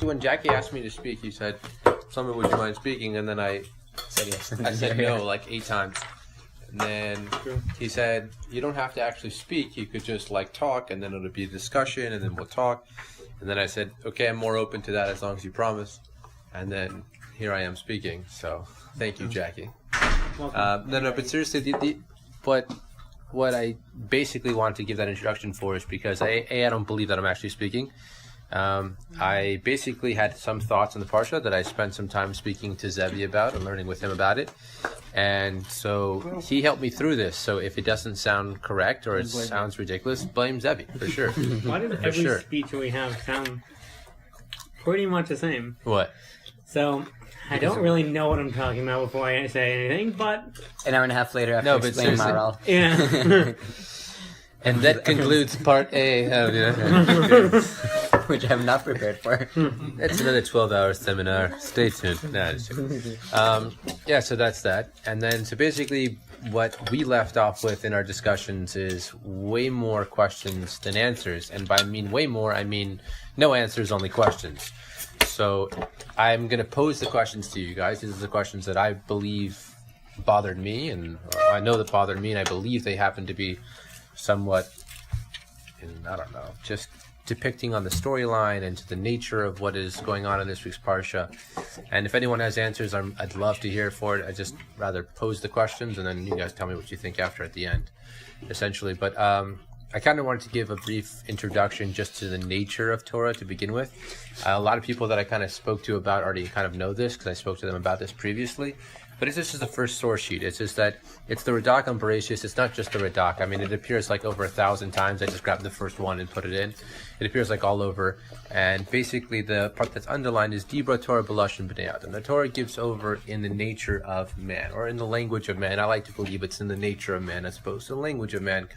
when Jackie asked me to speak, he said, "Shlomo, would you mind speaking?" And then I said yes. I said no like 8 times. And then he said, "You don't have to actually speak. You could just like talk, and then it'll be a discussion, and then we'll talk." And then I said, "Okay, I'm more open to that as long as you promise." And then here I am speaking. So thank you, Jackie. No, but seriously, what I basically wanted to give that introduction for is because I don't believe that I'm actually speaking. I basically had some thoughts on the Parsha that I spent some time speaking to Zevi about and learning with him about it. And so he helped me through this. So if it doesn't sound correct or it sounds ridiculous, blame Zevi, for sure. Why does every speech we have sound pretty much the same? What? So I don't really know what I'm talking about before I say anything, but... An hour and a half later after explaining Maral. Yeah. And that concludes part A of which I'm not prepared for. That's another 12-hour seminar. Stay tuned. So that's that. And then, so basically, what we left off with in our discussions is way more questions than answers. And by way more, I mean no answers, only questions. So I'm going to pose the questions to you guys. These are the questions that I believe bothered me, and I know that bothered me, and I believe they happen to be somewhat, I don't know, just depicting on the storyline and to the nature of what is going on in this week's Parsha. And if anyone has answers, I'd love to hear for it. I'd just rather pose the questions, and then you guys tell me what you think after at the end, essentially. But I kind of wanted to give a brief introduction just to the nature of Torah to begin with. A lot of people that I kind of spoke to about already kind of know this because I spoke to them about this previously. But it's just the first source sheet. It's just that it's the Radak on Bereshis. It's not just the Radak. I mean, it appears like over 1,000 times. I just grabbed the first one and put it in. It appears like all over. And basically the part that's underlined is Dibra Torah B'Lashon B'nei Adam. The Torah gives over in the nature of man, or in the language of man. I like to believe it's in the nature of man as opposed to the language of man.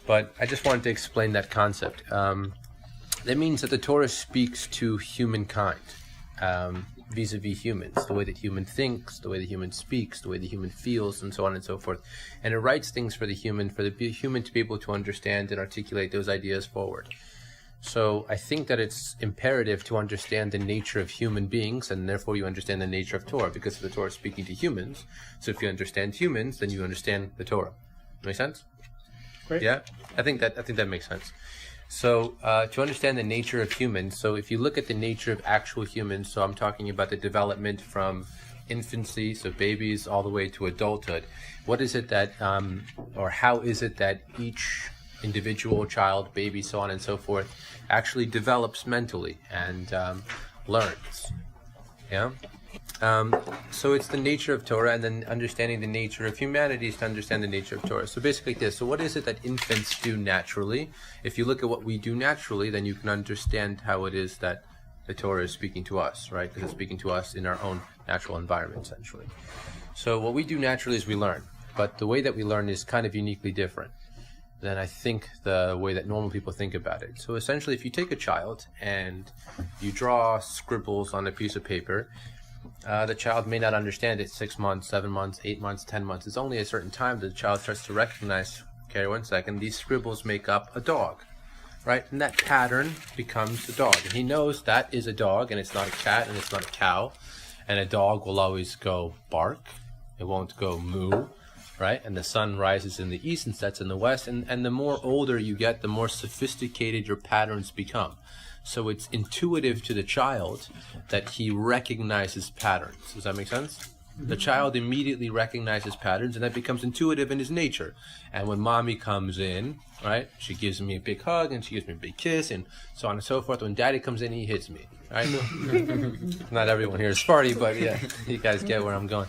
But I just wanted to explain that concept. That means that the Torah speaks to humankind. Vis-a-vis humans, the way that human thinks, the way the human speaks, the way the human feels, and so on and so forth. And it writes things for the human to be able to understand and articulate those ideas forward. So I think that it's imperative to understand the nature of human beings, and therefore you understand the nature of Torah, because the Torah is speaking to humans. So if you understand humans, then you understand the Torah. Make sense? Great. Yeah? I think that makes sense. So to understand the nature of humans, so if you look at the nature of actual humans, so I'm talking about the development from infancy, so babies, all the way to adulthood, what is it that, or how is it that each individual child, baby, so on and so forth, actually develops mentally and learns? Yeah? So it's the nature of Torah, and then understanding the nature of humanity is to understand the nature of Torah. So basically this. So what is it that infants do naturally? If you look at what we do naturally, then you can understand how it is that the Torah is speaking to us, right? Because it's speaking to us in our own natural environment, essentially. So what we do naturally is we learn. But the way that we learn is kind of uniquely different than I think the way that normal people think about it. So essentially, if you take a child and you draw scribbles on a piece of paper, the child may not understand it 6 months, 7 months, 8 months, 10 months. It's only a certain time that the child starts to recognize, okay, 1 second, these scribbles make up a dog, right? And that pattern becomes a dog. And he knows that is a dog, and it's not a cat, and it's not a cow. And a dog will always go bark. It won't go moo, right? And the sun rises in the east and sets in the west. And the more older you get, the more sophisticated your patterns become. So it's intuitive to the child that he recognizes patterns. Does that make sense? Mm-hmm. The child immediately recognizes patterns, and that becomes intuitive in his nature. And when mommy comes in, right, she gives me a big hug, and she gives me a big kiss, and so on and so forth. When daddy comes in, he hits me, right? Not everyone here is Sparty, but yeah, you guys get where I'm going.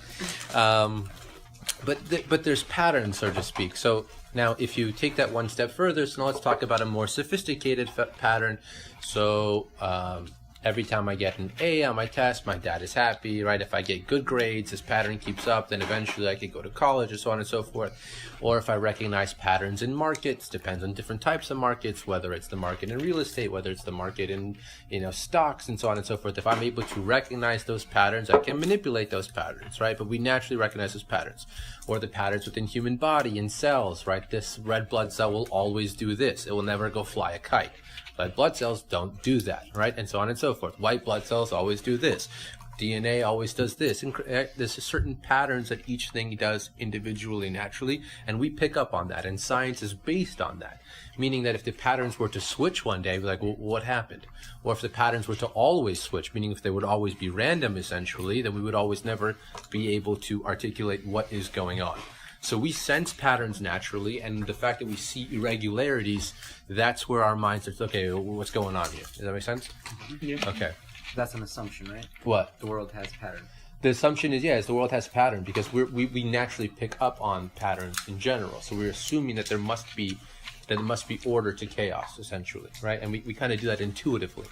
But there's patterns, so to speak. So now, if you take that one step further, so now let's talk about a more sophisticated pattern. So every time I get an A on my test, my dad is happy, right? If I get good grades, this pattern keeps up, then eventually I could go to college, and so on and so forth. Or if I recognize patterns in markets, depends on different types of markets, whether it's the market in real estate, whether it's the market in stocks, and so on and so forth. If I'm able to recognize those patterns, I can manipulate those patterns, right? But we naturally recognize those patterns. Or the patterns within human body, in cells, right? This red blood cell will always do this. It will never go fly a kite. Red blood cells don't do that, right? And so on and so forth. White blood cells always do this. DNA always does this. And there's certain patterns that each thing does individually, naturally, and we pick up on that. And science is based on that, meaning that if the patterns were to switch one day, we're like, well, what happened? Or if the patterns were to always switch, meaning if they would always be random, essentially, then we would always never be able to articulate what is going on. So we sense patterns naturally, and the fact that we see irregularities, that's where our mind starts, okay, what's going on here? Does that make sense? Yeah. Okay. That's an assumption, right? What? The world has pattern. The assumption is the world has a pattern because we naturally pick up on patterns in general. So we're assuming that there must be order to chaos, essentially, right? And we kind of do that intuitively,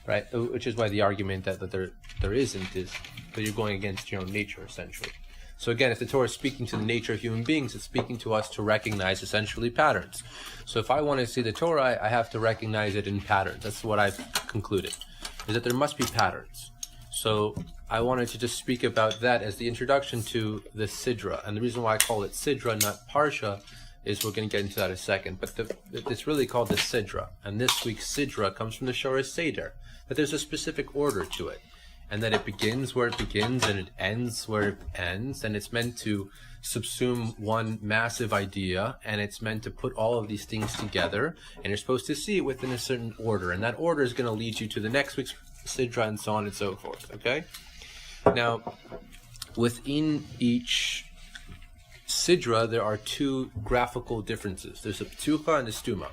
right? Which is why the argument that there isn't is that you're going against your own nature, essentially. So again, if the Torah is speaking to the nature of human beings, it's speaking to us to recognize essentially patterns. So if I want to see the Torah, I have to recognize it in patterns. That's what I've concluded, is that there must be patterns. So I wanted to just speak about that as the introduction to the Sidra. And the reason why I call it Sidra, not Parsha, is we're going to get into that in a second. But it's really called the Sidra. And this week's Sidra comes from the Shorah Seder, that there's a specific order to it. And that it begins where it begins and it ends where it ends. And it's meant to subsume one massive idea. And it's meant to put all of these things together. And you're supposed to see it within a certain order. And that order is going to lead you to the next week's Sidra and so on and so forth. Okay? Now, within each Sidra, there are two graphical differences. There's a Ptucha and a Stuma.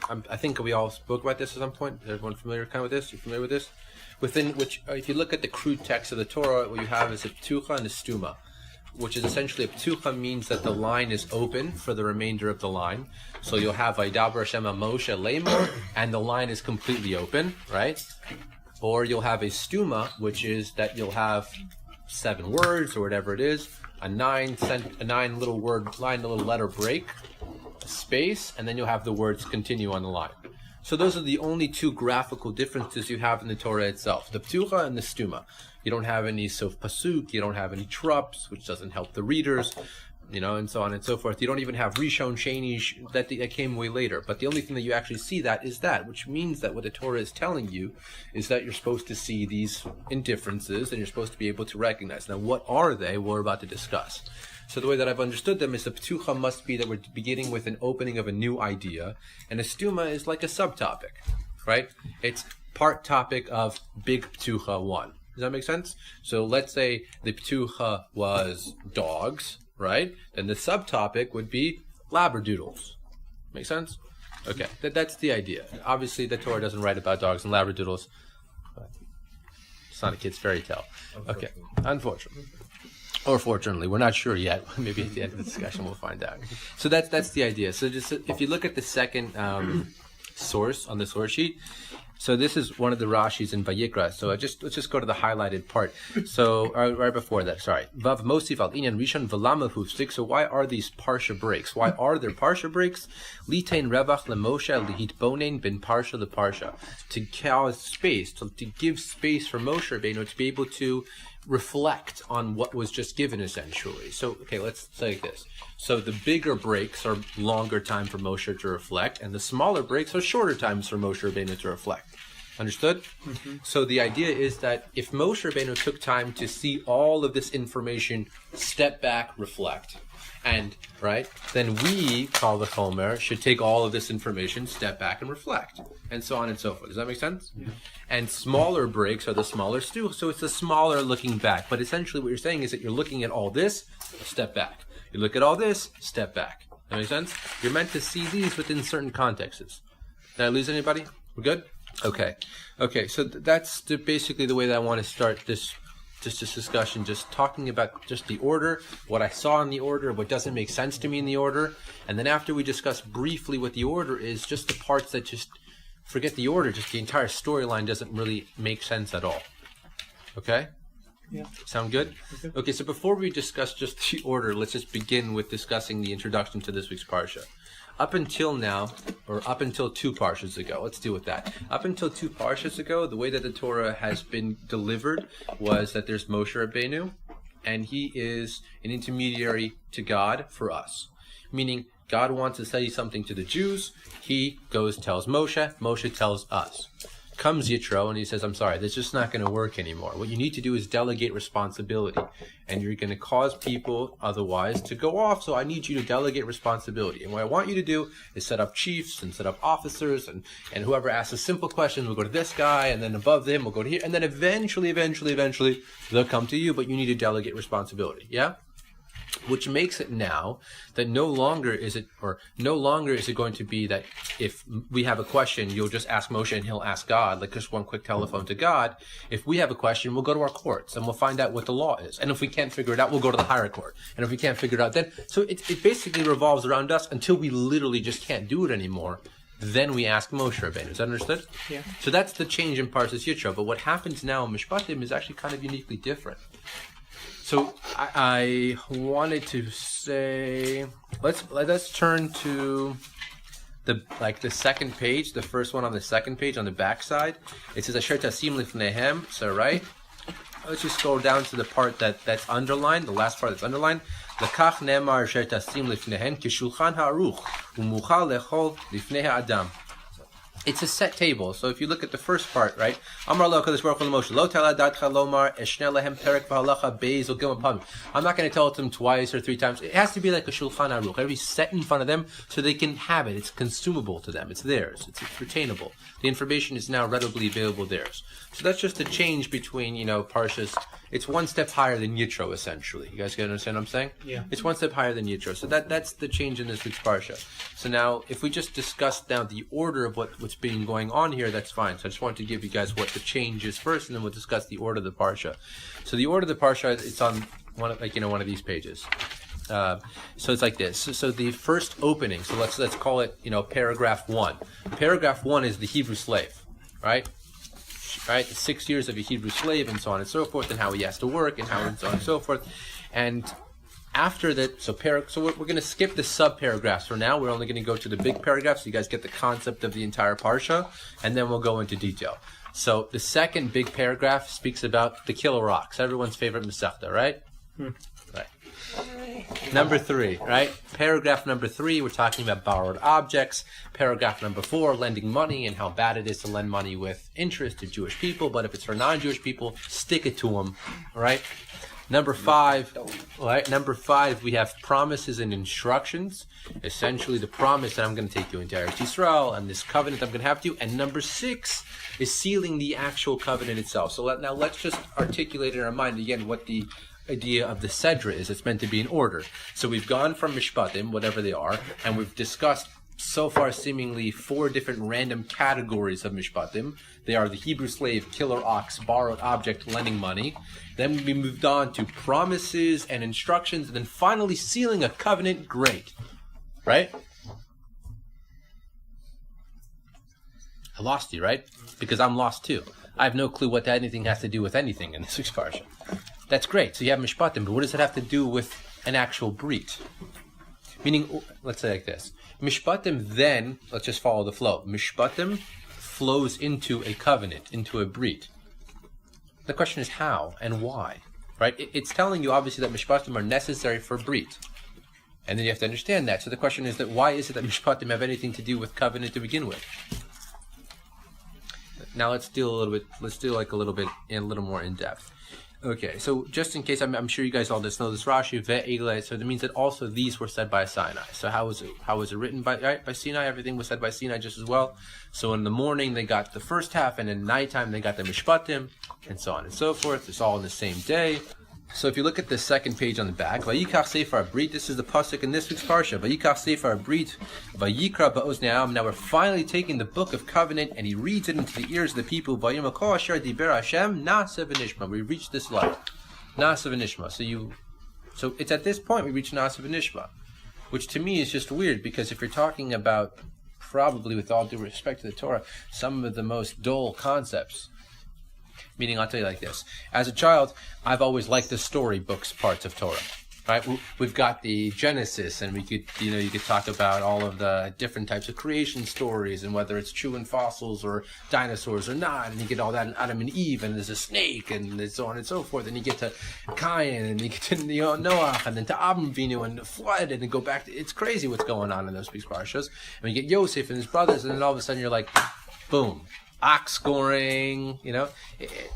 I think we all spoke about this at some point. Is everyone familiar with this? You familiar with this? Within which, if you look at the crude text of the Torah, what you have is a Ptucha and a Stuma, which is essentially a Ptucha means that the line is open for the remainder of the line. So you'll have Vaydaber Hashem Moshe Lemor, and the line is completely open, right? Or you'll have a Stuma, which is that you'll have 7 words or whatever it is, a 9 little letter break, a space, and then you'll have the words continue on the line. So those are the only two graphical differences you have in the Torah itself, the Ptucha and the Stuma. You don't have any Sof Pasuk, you don't have any Trups, which doesn't help the readers, and so on and so forth. You don't even have Rishon, Sheni, that came way later. But the only thing that you actually see is that, which means that what the Torah is telling you is that you're supposed to see these indifferences and you're supposed to be able to recognize. Now, what are they? We're about to discuss. So the way that I've understood them is the Ptucha must be that we're beginning with an opening of a new idea, and a Stuma is like a subtopic, right? It's part topic of Big Ptucha 1. Does that make sense? So let's say the Ptucha was dogs, right? Then the subtopic would be Labradoodles. Make sense? Okay, that's the idea. Obviously, the Torah doesn't write about dogs and Labradoodles. It's not a kid's fairy tale. Okay, unfortunately. Or fortunately, we're not sure yet. Maybe at the end of the discussion we'll find out. So that's the idea. So just if you look at the second source on the source sheet, so this is one of the Rashis in Vayikra. So let's just go to the highlighted part. So right before that, sorry. Vav Mosif al Inyan Rishon V'lama Hufsik. So why are these Parsha breaks? Why are there Parsha breaks? Litain Revach LeMoshe Lihit Bonein Ben Parsha LeParsha. To cause space, to give space for Moshe Rabbeinu to be able to reflect on what was just given, essentially. So, okay, let's say this. So the bigger breaks are longer time for Moshe to reflect, and the smaller breaks are shorter times for Moshe Rabbeinu to reflect. Understood? Mm-hmm. So the idea is that if Moshe Rabbeinu took time to see all of this information, step back, reflect, and, right, then we, call the Chomer, should take all of this information, step back, and reflect, and so on and so forth. Does that make sense? Yeah. And smaller breaks are the smaller stew, so it's the smaller looking back. But essentially what you're saying is that you're looking at all this, step back. You look at all this, step back. That makes sense? You're meant to see these within certain contexts. Did I lose anybody? We're good? Okay. So that's basically the way that I want to start this discussion, just talking about just the order, what I saw in the order, what doesn't make sense to me in the order, and then after we discuss briefly what the order is, just the parts that just forget the order, just the entire storyline doesn't really make sense at all. Okay? Yeah. Sound good? Okay, so before we discuss just the order, let's just begin with discussing the introduction to this week's Parsha. Up until now, or up until 2 Parshas ago, let's deal with that. Up until 2 Parshas ago, the way that the Torah has been delivered was that there's Moshe Rabbeinu, and he is an intermediary to God for us. Meaning, God wants to say something to the Jews. He goes, tells Moshe. Moshe tells us. Comes Yitro and he says, I'm sorry, this is just not going to work anymore. What you need to do is delegate responsibility. And you're going to cause people otherwise to go off. So I need you to delegate responsibility. And what I want you to do is set up chiefs and set up officers. And whoever asks a simple question will go to this guy. And then above them, we'll go to here. And then eventually, they'll come to you. But you need to delegate responsibility. Yeah? Which makes it now that no longer is it going to be that if we have a question, you'll just ask Moshe and he'll ask God, like just one quick telephone to God. If we have a question, we'll go to our courts and we'll find out what the law is. And if we can't figure it out, we'll go to the higher court. And if we can't figure it out, then so it basically revolves around us until we literally just can't do it anymore. Then we ask Moshe Rabbeinu. Is that understood? Yeah. So that's the change in Parshas Yitro. But what happens now in Mishpatim is actually kind of uniquely different. So I wanted to say, let's turn to the second page, the first one on the second page on the back side. It says Asher Tasim Lifnehem. So right, let's just scroll down to the part that's underlined, the last part that's underlined. Lekach Nemar Asher Tasim Lifnehem Kishulchan Ha'aruch Umuchal Lechol Lifnei Ha'adam. It's a set table. So if you look at the first part, right? Amar lo Kadosh Baruch Hu Moshe lo tala datcha lomar eshne lehem perek v'halacha beis gimel pamim. I'm not going to tell it to them twice or three times. It has to be like a shulchan aruch. It has to be set in front of them so they can have it. It's consumable to them. It's theirs. It's retainable. The information is now readily available theirs. So that's just a change between, Parshas. It's one step higher than Yitro, essentially. You guys can understand what I'm saying? Yeah. It's one step higher than Yitro. So that's the change in this week's Parsha. So now, if we just discuss now the order of what's been going on here, that's fine. So I just wanted to give you guys what the change is first, and then we'll discuss the order of the Parsha. So the order of the Parsha, it's on one of these pages. So it's like this. So the first opening, so let's call it, paragraph 1. Paragraph 1 is the Hebrew slave, right? Right, the 6 years of a Hebrew slave, and so on and so forth, and how he has to work, and how and so on and so forth. And after that, so we're going to skip the sub-paragraphs for now. We're only going to go to the big paragraphs, so you guys get the concept of the entire parsha, and then we'll go into detail. So the second big paragraph speaks about the killer rocks, everyone's favorite Masechta, right? Right. Number 3, right? Paragraph number 3, we're talking about borrowed objects. Paragraph number 4, lending money and how bad it is to lend money with interest to Jewish people. But if it's for non-Jewish people, stick it to them, right? Number 5, right? Number 5, we have promises and instructions. Essentially, the promise that I'm going to take you into Eretz Yisrael and this covenant I'm going to have to. And number 6 is sealing the actual covenant itself. So now let's just articulate in our mind again what the idea of the Sedra is. It's meant to be in order. So we've gone from Mishpatim, whatever they are, and we've discussed so far seemingly 4 different random categories of Mishpatim. They are the Hebrew slave, killer ox, borrowed object, lending money. Then we moved on to promises and instructions, and then finally sealing a covenant. Great. Right? I lost you, right? Because I'm lost too. I have no clue what anything has to do with anything in this week's parsha. That's great. So you have Mishpatim, but what does it have to do with an actual brit? Meaning, let's say like this. Mishpatim then, let's just follow the flow. Mishpatim flows into a covenant, into a brit. The question is how and why, right? It's telling you obviously that Mishpatim are necessary for brit. And then you have to understand that. So the question is that why is it that Mishpatim have anything to do with covenant to begin with? Now let's deal a little bit more in depth. Okay, so just in case, I'm sure you guys all just know this Rashi, ve'egle, so that means that also these were said by Sinai. So how was it written by Sinai? Everything was said by Sinai just as well. So in the morning they got the first half, and in nighttime they got the Mishpatim, and so on and so forth. It's all in the same day. So if you look at the second page on the back, Vayikach Sefer Brit, this is the pasuk in this week's parsha. Vayikach Sefer Brit, Vayikra ba'ozneim. Now we're finally taking the book of covenant, and he reads it into the ears of the people. Vayom kol asher diber Hashem na'aseh v'nishma. We reach this level, na'aseh v'nishma. So it's at this point we reach na'aseh v'nishma, which to me is just weird, because if you're talking about, probably with all due respect to the Torah, some of the most dull concepts. Meaning, I'll tell you like this. As a child, I've always liked the storybooks parts of Torah. right? We've got the Genesis, and you could talk about all of the different types of creation stories, and whether it's true in fossils or dinosaurs or not, and you get all that in Adam and Eve, and there's a snake, and so on and so forth, and you get to Cain, and you get to Noah, and then to Avinu and the flood, and then go back to, it's crazy what's going on in those big parshas. And you get Yosef and his brothers, and then all of a sudden you're like, boom. Ox scoring,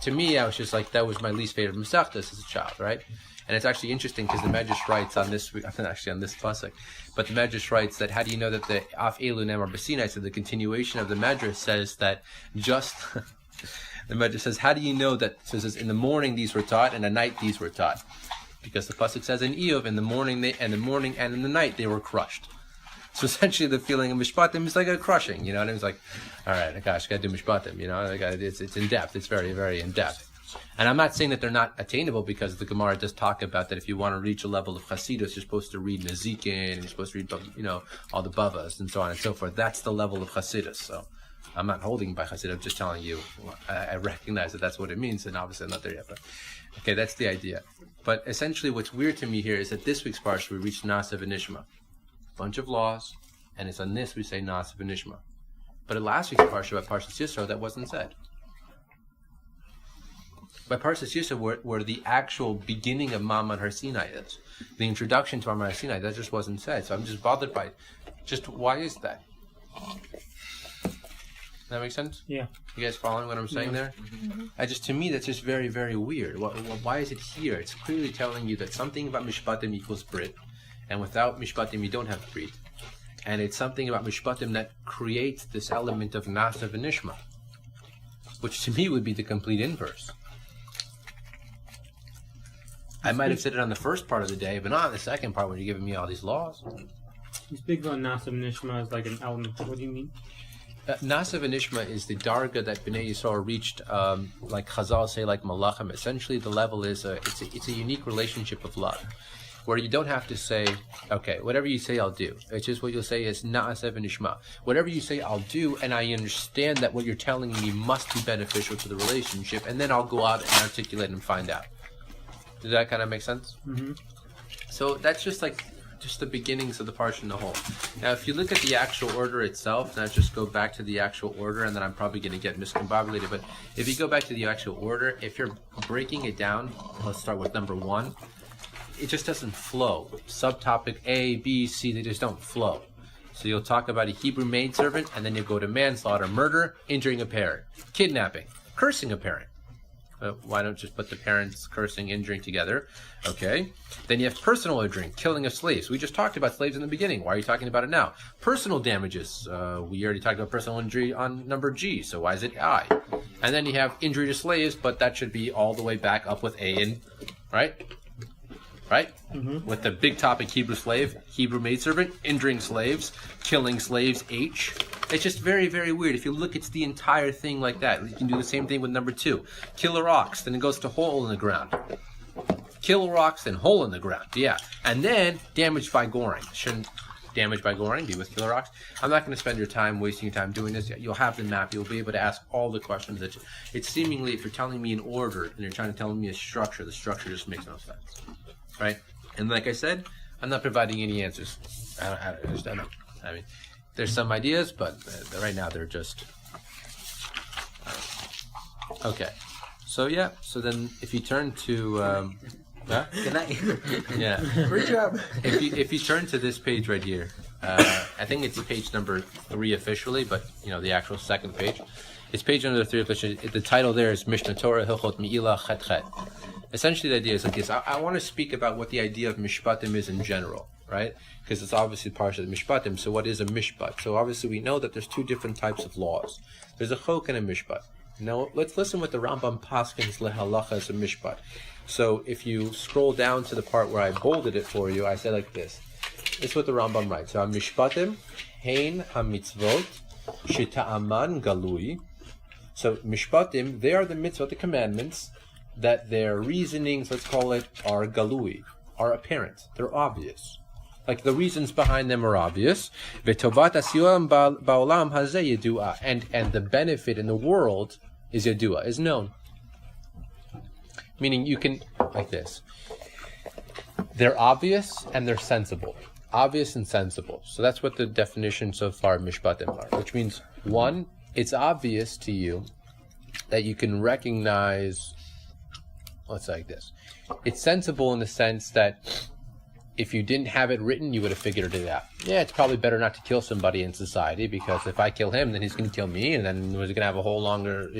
to me, I was just like, that was my least favorite Masechtas as a child, right? And it's actually interesting because the Medrash writes on this, actually on this pasuk, but the Medrash writes that how do you know that the Af Elu Nemar B'Sinai, so the continuation of the Medrash says that just, the Medrash says, how do you know that, so it says, in the morning these were taught, and at night these were taught? Because the pasuk says in Eov, in the morning and in the night they were crushed. So essentially, the feeling of mishpatim is like a crushing, and it's like, all right, gosh, got to do mishpatim, it's in depth, it's very, very in depth. And I'm not saying that they're not attainable, because the Gemara does talk about that if you want to reach a level of Chasidus, you're supposed to read Nezikin, and you're supposed to read, all the Bavas, and so on and so forth. That's the level of Chasidus. So I'm not holding by Chasidus, I'm just telling you, I recognize that that's what it means, and obviously I'm not there yet, but okay, that's the idea. But essentially, what's weird to me here is that this week's parsha we reached Nasav and Nishma. Bunch of laws, and it's on this we say Nasav and Nishma. But in last week's parsha, by Parshas Yisro, that wasn't said. By Parshas Yisro, where the actual beginning of Ma'amad Har Sinai is, the introduction to Ma'amad Har Sinai, that just wasn't said. So I'm just bothered by it. Just why is that? Does that make sense? Yeah. You guys following what I'm saying there? Mm-hmm. To me, that's just very, very weird. Why is it here? It's clearly telling you that something about Mishpatim equals Brit. And without Mishpatim, you don't have Brit. And it's something about Mishpatim that creates this element of Nasav and Nishma, which to me would be the complete inverse. I might have said it on the first part of the day, but not on the second part when you're giving me all these laws. You speak about Nasav and Nishma as like an element. What do you mean? Nasav and Nishma is the darga that Bnei Yisrael reached, like Chazal say, like Malachim. Essentially, the level is it's a unique relationship of love, where you don't have to say, okay, whatever you say, I'll do. It's just what you'll say is Na'aseh v'nishma. Whatever you say, I'll do, and I understand that what you're telling me must be beneficial to the relationship, and then I'll go out and articulate and find out. Does that kind of make sense? Mm-hmm. So that's just the beginnings of the parsha in the whole. Now, if you look at the actual order itself, now just go back to the actual order, and then I'm probably going to get miscombobulated, but if you go back to the actual order, if you're breaking it down, let's start with number 1. It just doesn't flow. Subtopic A, B, C, they just don't flow. So you'll talk about a Hebrew maidservant, and then you'll go to manslaughter, murder, injuring a parent, kidnapping, cursing a parent. Why don't you just put the parents cursing, injuring together? Okay. Then you have personal injury, killing of slaves. We just talked about slaves in the beginning. Why are you talking about it now? Personal damages. We already talked about personal injury on number G, so why is it I? And then you have injury to slaves, but that should be all the way back up with A and, right? Mm-hmm. With the big topic Hebrew slave, Hebrew maidservant, injuring slaves, killing slaves, H. It's just very, very weird. If you look, it's the entire thing like that. You can do the same thing with number 2. Kill or ox, then it goes to hole in the ground. Kill or ox, then hole in the ground. Yeah. And then damage by goring. Shouldn't damage by goring be with kill or ox? I'm not going to spend your time wasting your time doing this. You'll have the map. You'll be able to ask all the questions. It's seemingly, if you're telling me an order and you're trying to tell me a structure, the structure just makes no sense. Right? And like I said, I'm not providing any answers. I don't know. I mean, there's some ideas, but right now they're just... Okay. So, yeah. So then if you turn to... Good night. Yeah. Great job. If you turn to this page right here, I think it's page number 3 officially, but, the actual second page. It's page number 3 officially. The title there is Mishnah Torah Hilchot Mi'ilah Chet Chet. Essentially, the idea is like this. I want to speak about what the idea of mishpatim is in general, right? Because it's obviously part of the mishpatim. So what is a mishpat? So obviously we know that there's 2 different types of laws. There's a chok and a mishpat. Now let's listen what the Rambam paskins lehalacha as a mishpat. So if you scroll down to the part where I bolded it for you, I say like this. This is what the Rambam writes. So mishpatim hein hamitzvot shita'aman galui. So mishpatim, they are the mitzvot, the commandments, that their reasonings, let's call it, are galui, are apparent, they're obvious. Like the reasons behind them are obvious. And the benefit in the world is yadua, is known. Meaning you can, like this. They're obvious and they're sensible. Obvious and sensible. So that's what the definition so far of mishpatim are. Which means, one, it's obvious to you that you can recognize, let's say like this. It's sensible in the sense that if you didn't have it written, you would have figured it out. Yeah, it's probably better not to kill somebody in society, because if I kill him, then he's going to kill me, and then we're going to have a whole longer,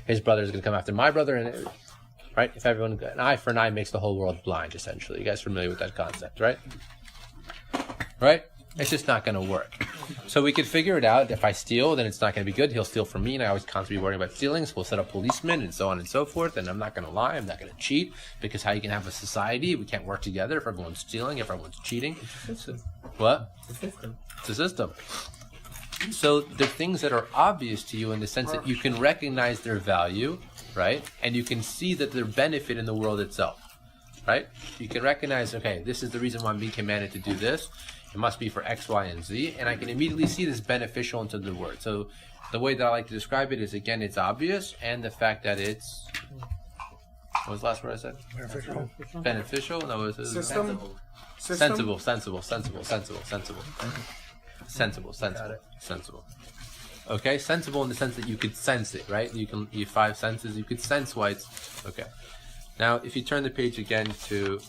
his brother's going to come after my brother, and right? If everyone, an eye for an eye makes the whole world blind, essentially. You guys familiar with that concept, right? Right? It's just not going to work. So we could figure it out. If I steal, then it's not going to be good. He'll steal from me, and I always constantly worrying about stealing. So we'll set up policemen and so on and so forth. And I'm not going to lie. I'm not going to cheat, because how you can have a society? We can't work together if everyone's stealing, if everyone's cheating. What? It's a system. It's a system. So they're things that are obvious to you in the sense that you can recognize their value, right? And you can see that their benefit in the world itself, right? You can recognize, okay, this is the reason why I'm being commanded to do this. It must be for X, Y, and Z, and I can immediately see this beneficial into the word. So the way that I like to describe it is, again, it's obvious, and the fact that it's, what was the last word I said? Beneficial. Beneficial? No, it was System. sensible. Okay, sensible in the sense that you could sense it, right? You have five senses, you could sense why it's, okay. Now, if you turn the page again to,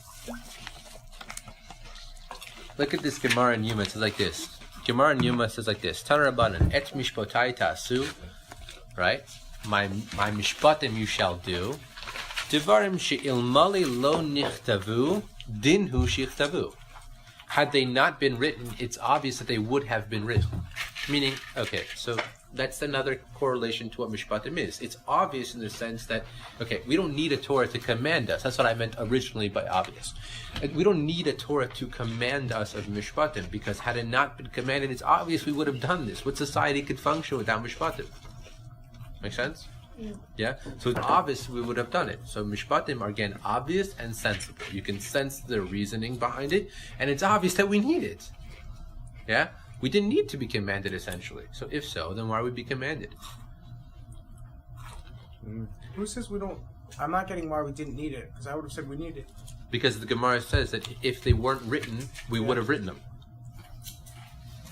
look at this Gemara in Yuma. It says like this. Gemara in Yuma says like this. Tana Rabbanan, et mishpotai ta'asu, right? My mishpatim you shall do. Devarim she'ilmali lo nichtavu, dinhu shichtavu. Had they not been written, it's obvious that they would have been written. Meaning, okay, so that's another correlation to what mishpatim is. It's obvious in the sense that, okay, we don't need a Torah to command us. That's what I meant originally by obvious. We don't need a Torah to command us of mishpatim, because had it not been commanded, it's obvious we would have done this. What society could function without mishpatim? Make sense? Yeah? So it's obvious we would have done it. So mishpatim are, again, obvious and sensible. You can sense the reasoning behind it, and it's obvious that we need it. Yeah? We didn't need to be commanded, essentially. So if so, then why would we be commanded? Who says we don't? I'm not getting why we didn't need it, because I would have said we need it. Because the Gemara says that if they weren't written, we would have written them.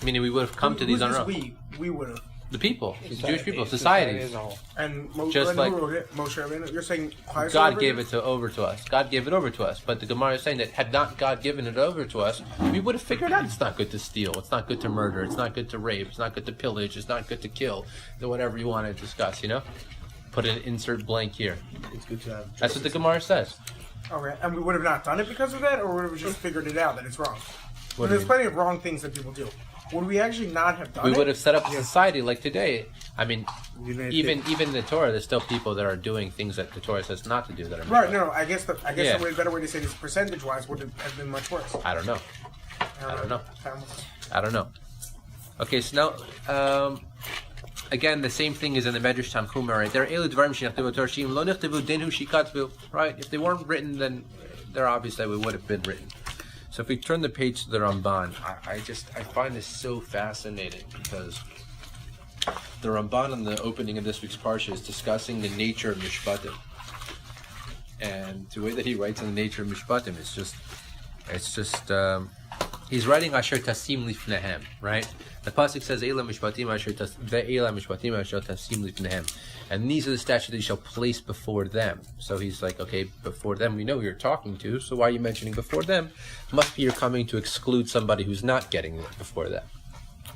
Meaning we would have come to these on our own. We would have. The people, the Jewish people, society. And Just like who wrote it? Moshe Rabbeinu? You're saying God gave it over to us. God gave it over to us. But the Gemara is saying that had not God given it over to us, we would have figured out it's not good to steal, it's not good to murder, it's not good to rape, it's not good to pillage, it's not good to kill, whatever you want to discuss, Put an insert blank here. It's good to have. That's what the Gemara says. Okay, and we would have not done it because of that, or would have just figured it out that it's wrong? What do There's you plenty of wrong things that people do. Would we actually not have done it? We would have set up a society like today. I mean, even in the Torah, there's still people that are doing things that the Torah says not to do. That are right. No. I guess the better way to say this, percentage-wise, would have been much worse. I don't know. I don't know. Okay, so now, again, the same thing is in the Medrash Tanchuma, right? There are elu dvarim shenichtavu Torah she'im lo nichtavu dinhu shikatvu. Right? If they weren't written, then they're obvious that we would have been written. So if we turn the page to the Ramban, I find this so fascinating, because the Ramban in the opening of this week's Parsha is discussing the nature of Mishpatim. And the way that he writes on the nature of Mishpatim, it's just he's writing Asher Tasim Lifnehem, right? The pasuk says Eila Mishpatim Asher Tasim Lifnehem. And these are the statutes that you shall place before them. So he's like, okay, before them, we know who you're talking to, so why are you mentioning before them? Must be you're coming to exclude somebody who's not getting it before them.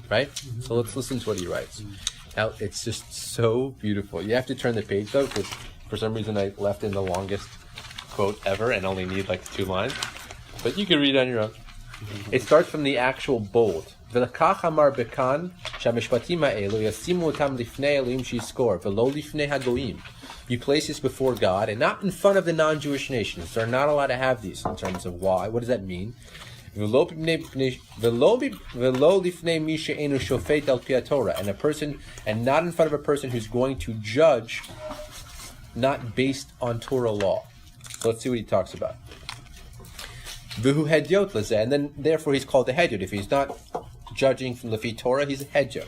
Right? Mm-hmm. So let's listen to what he writes. Now, it's just so beautiful. You have to turn the page, though, because for some reason I left in the longest quote ever and only need like 2 lines. But you can read it on your own. It starts from the actual bold. ולקח אמר בכאן שהמשפטים האלו ישימו אותם לפני אלוהים שיזכור ולא לפני הגויים. You place this before God and not in front of the non-Jewish nations. They're not allowed to have these in terms of why. What does that mean? ולא לפני מי שאינו שופט על פי התורה, and not in front of a person who's going to judge not based on Torah law. So let's see what he talks about. V'hu hedyot lezeh, and then therefore he's called a hedyot. If he's not judging from Lefi Torah, he's a hedyot.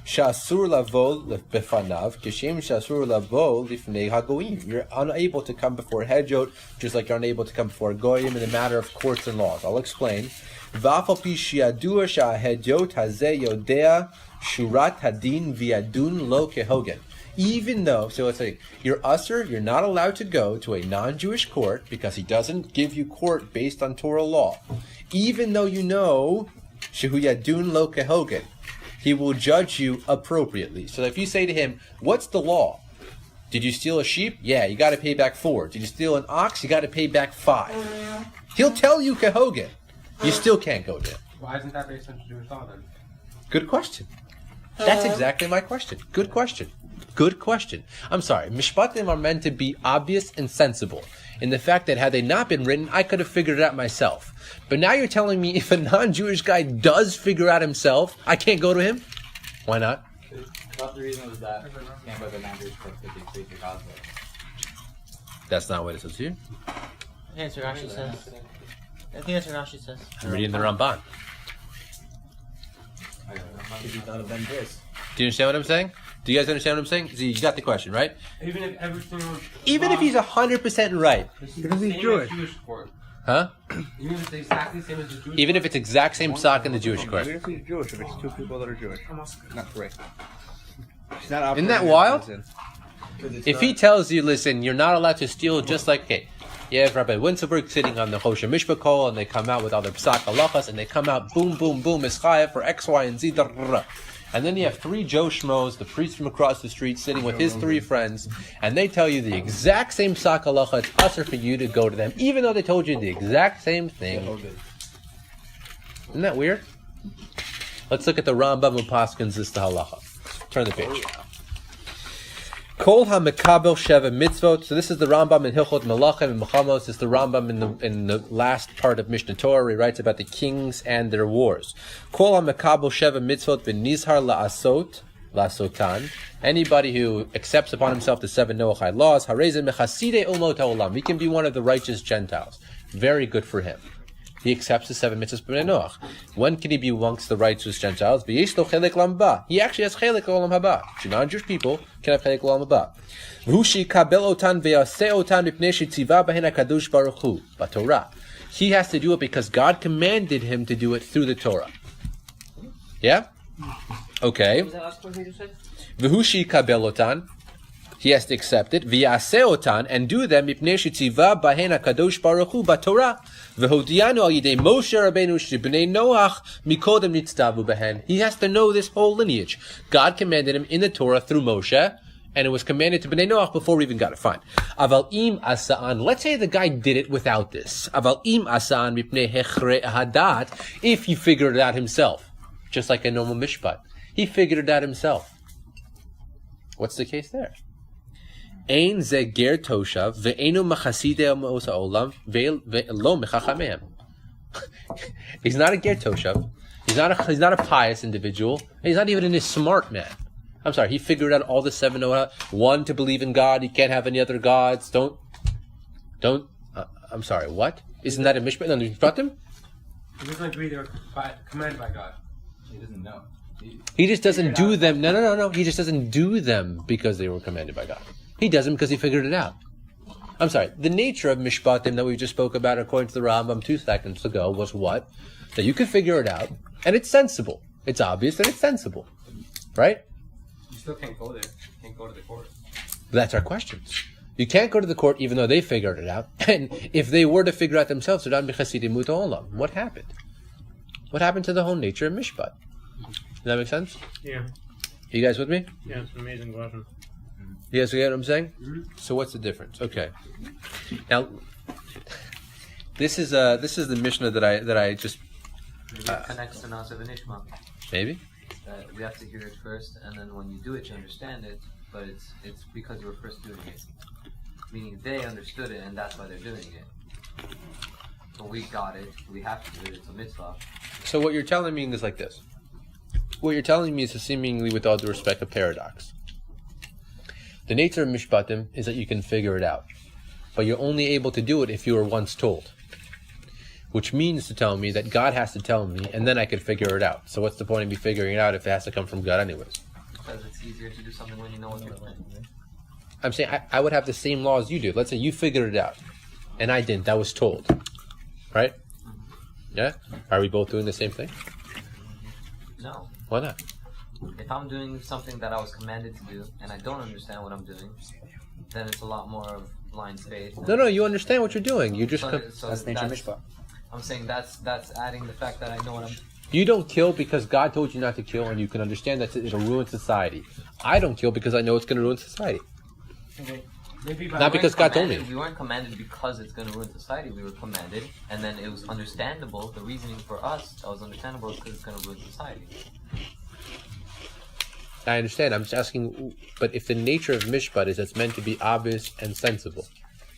Shasur lavo befanav, kishem shasur lavo lifnei hagoyim. You're unable to come before hedjot, just like you're unable to come before goyim in the matter of courts and laws. I'll explain. V'afal pi shiadua shahedjot hazeh yodea shurat hadin viadun lo kehogen. Even though, so let's say, you're usher, you're not allowed to go to a non-Jewish court because he doesn't give you court based on Torah law. Even though you know, shehu yadun lo kehogen, he will judge you appropriately. So if you say to him, what's the law? Did you steal a sheep? Yeah, you got to pay back 4. Did you steal an ox? You got to pay back 5. He'll tell you kehogen. You still can't go to him. Why isn't that based on Jewish law then? Good question. That's exactly my question. Good question. Good question. I'm sorry. Mishpatim are meant to be obvious and sensible in the fact that had they not been written, I could have figured it out myself. But now you're telling me if a non-Jewish guy does figure out himself, I can't go to him? Why not? I thought the reason was that you can't go to the non-Jewish court because they treat the gods there. That's not what it says here. Yeah, that's what Rashi says. I think that's what Rashi says. I'm reading the Ramban. Because you thought of them this. Do you understand what I'm saying? Do you guys understand what I'm saying? So you got the question, right? Even if everything was Even if he's 100% right. Because he's Jewish. court. Huh? Even if it's exactly the same as the Jewish Even if it's exact same sock in the Jewish court. Even if he's Jewish, if it's 2 people that are Jewish, not 3. She's not Isn't that operating wild? as in- If he tells you, listen, you're not allowed to steal, just like, okay, you have Rabbi Winselberg sitting on the Choshen Mishpah Kol, and they come out with all their Psak Halachas, and they come out, boom, boom, boom, Ischayev for X, Y, and Z, and then you have 3 Joe Schmoes, the priest from across the street, sitting with his 3 friends, and they tell you the exact same Psak Halacha, it's usher for you to go to them, even though they told you the exact same thing. Isn't that weird? Let's look at the Rambam who paskins this to Halacha. Turn the page. Kol ha-mekabel sheva mitzvot. So this is the Rambam in Hilchot Melachim and Mechamos. It's the Rambam in the last part of Mishnah Torah. He writes about the kings and their wars. Kol ha-mekabel sheva mitzvot v'nizhar la'asotan. Anybody who accepts upon himself the 7 Noachide laws, harezeh mechasidei umot ha'olam. He can be one of the righteous Gentiles. Very good for him. He accepts the 7 mitzvahs b'nei Noach. When can he be amongst the righteous Gentiles? V'yesh lo chelek l'olam haba. He actually has chelek l'olam haba. Non-Jewish people can have chelek l'olam haba. V'hu she'ikabel otan ve'yaseh otan mipnei she'tziva b'hen HaKadosh Baruch Hu b'Torah. He has to do it because God commanded him to do it through the Torah. Yeah? Okay. What was that last part you just said? V'hu she'ikabel otan. He has to accept it. V'yaseh otan, and do them mipnei she'tziva b'hen HaKadosh Baruch Hu b'Torah. V'hodianu al yidei Moshe Rabbeinu shebnei Noach mikodem nitzdavu behen. He has to know this whole lineage. God commanded him in the Torah through Moshe, and it was commanded to bnei Noach before we even got it. Fine. Aval im asaan. Let's say the guy did it without this. Aval im asaan mipnei hechre hadat. If he figured it out himself, just like a normal mishpat, he figured it out himself. What's the case there? Ein ze ger toshav ve'enu machasidei ma'os ha'olam ve'lo mechachameim. He's not a ger toshav. He's not a pious individual. He's not even a smart man. I'm sorry. He figured out all the 7 Noah. 1, to believe in God. He can't have any other gods. Don't. I'm sorry. What? Isn't that a mishpat? No, mishpatim? He doesn't agree they were commanded by God. He doesn't know. He just doesn't do them. No. He just doesn't do them because they were commanded by God. He does them because he figured it out. I'm sorry. The nature of mishpatim that we just spoke about according to the Rambam 2 seconds ago was what? That you can figure it out, and it's sensible. It's obvious that it's sensible. Right? You still can't go there. You can't go to the court. That's our question. You can't go to the court even though they figured it out. And if they were to figure out themselves, what happened? What happened to the whole nature of mishpat? Does that make sense? Yeah. You guys with me? Yeah, it's an amazing question. You guys get what I'm saying? So what's the difference? Okay. Now, this is the Mishnah that I just Maybe it connects to Nasa V'Nishma. maybe. We have to hear it first, and then when you do it, you understand it. But it's because you were first doing it, meaning they understood it, and that's why they're doing it. So we got it. We have to do it. It's a mitzvah. So what you're telling me is like this. What you're telling me is a seemingly, with all due respect, a paradox. The nature of mishpatim is that you can figure it out, but you're only able to do it if you were once told. Which means to tell me that God has to tell me, and then I can figure it out. So what's the point of me figuring it out if it has to come from God anyways? because it's easier to do something when you know what you're doing. I'm saying I would have the same laws you do. Let's say you figured it out, and I didn't. I was told, right? Yeah. Are we both doing the same thing? No. Why not? If I'm doing something that I was commanded to do and I don't understand what I'm doing, then it's a lot more of blind faith. No. You understand what you're doing. You just That's nature mishpat. I'm saying that's adding the fact that I know what I'm. you don't kill because God told you not to kill, and you can understand that it'll ruin society. I don't kill because I know it's going to ruin society. Maybe Not because God told me. We weren't commanded because it's going to ruin society. We were commanded, and then it was understandable. The reasoning for us that was understandable is because it's going to ruin society. I understand. I'm just asking, but if the nature of mishpat is it's meant to be obvious and sensible,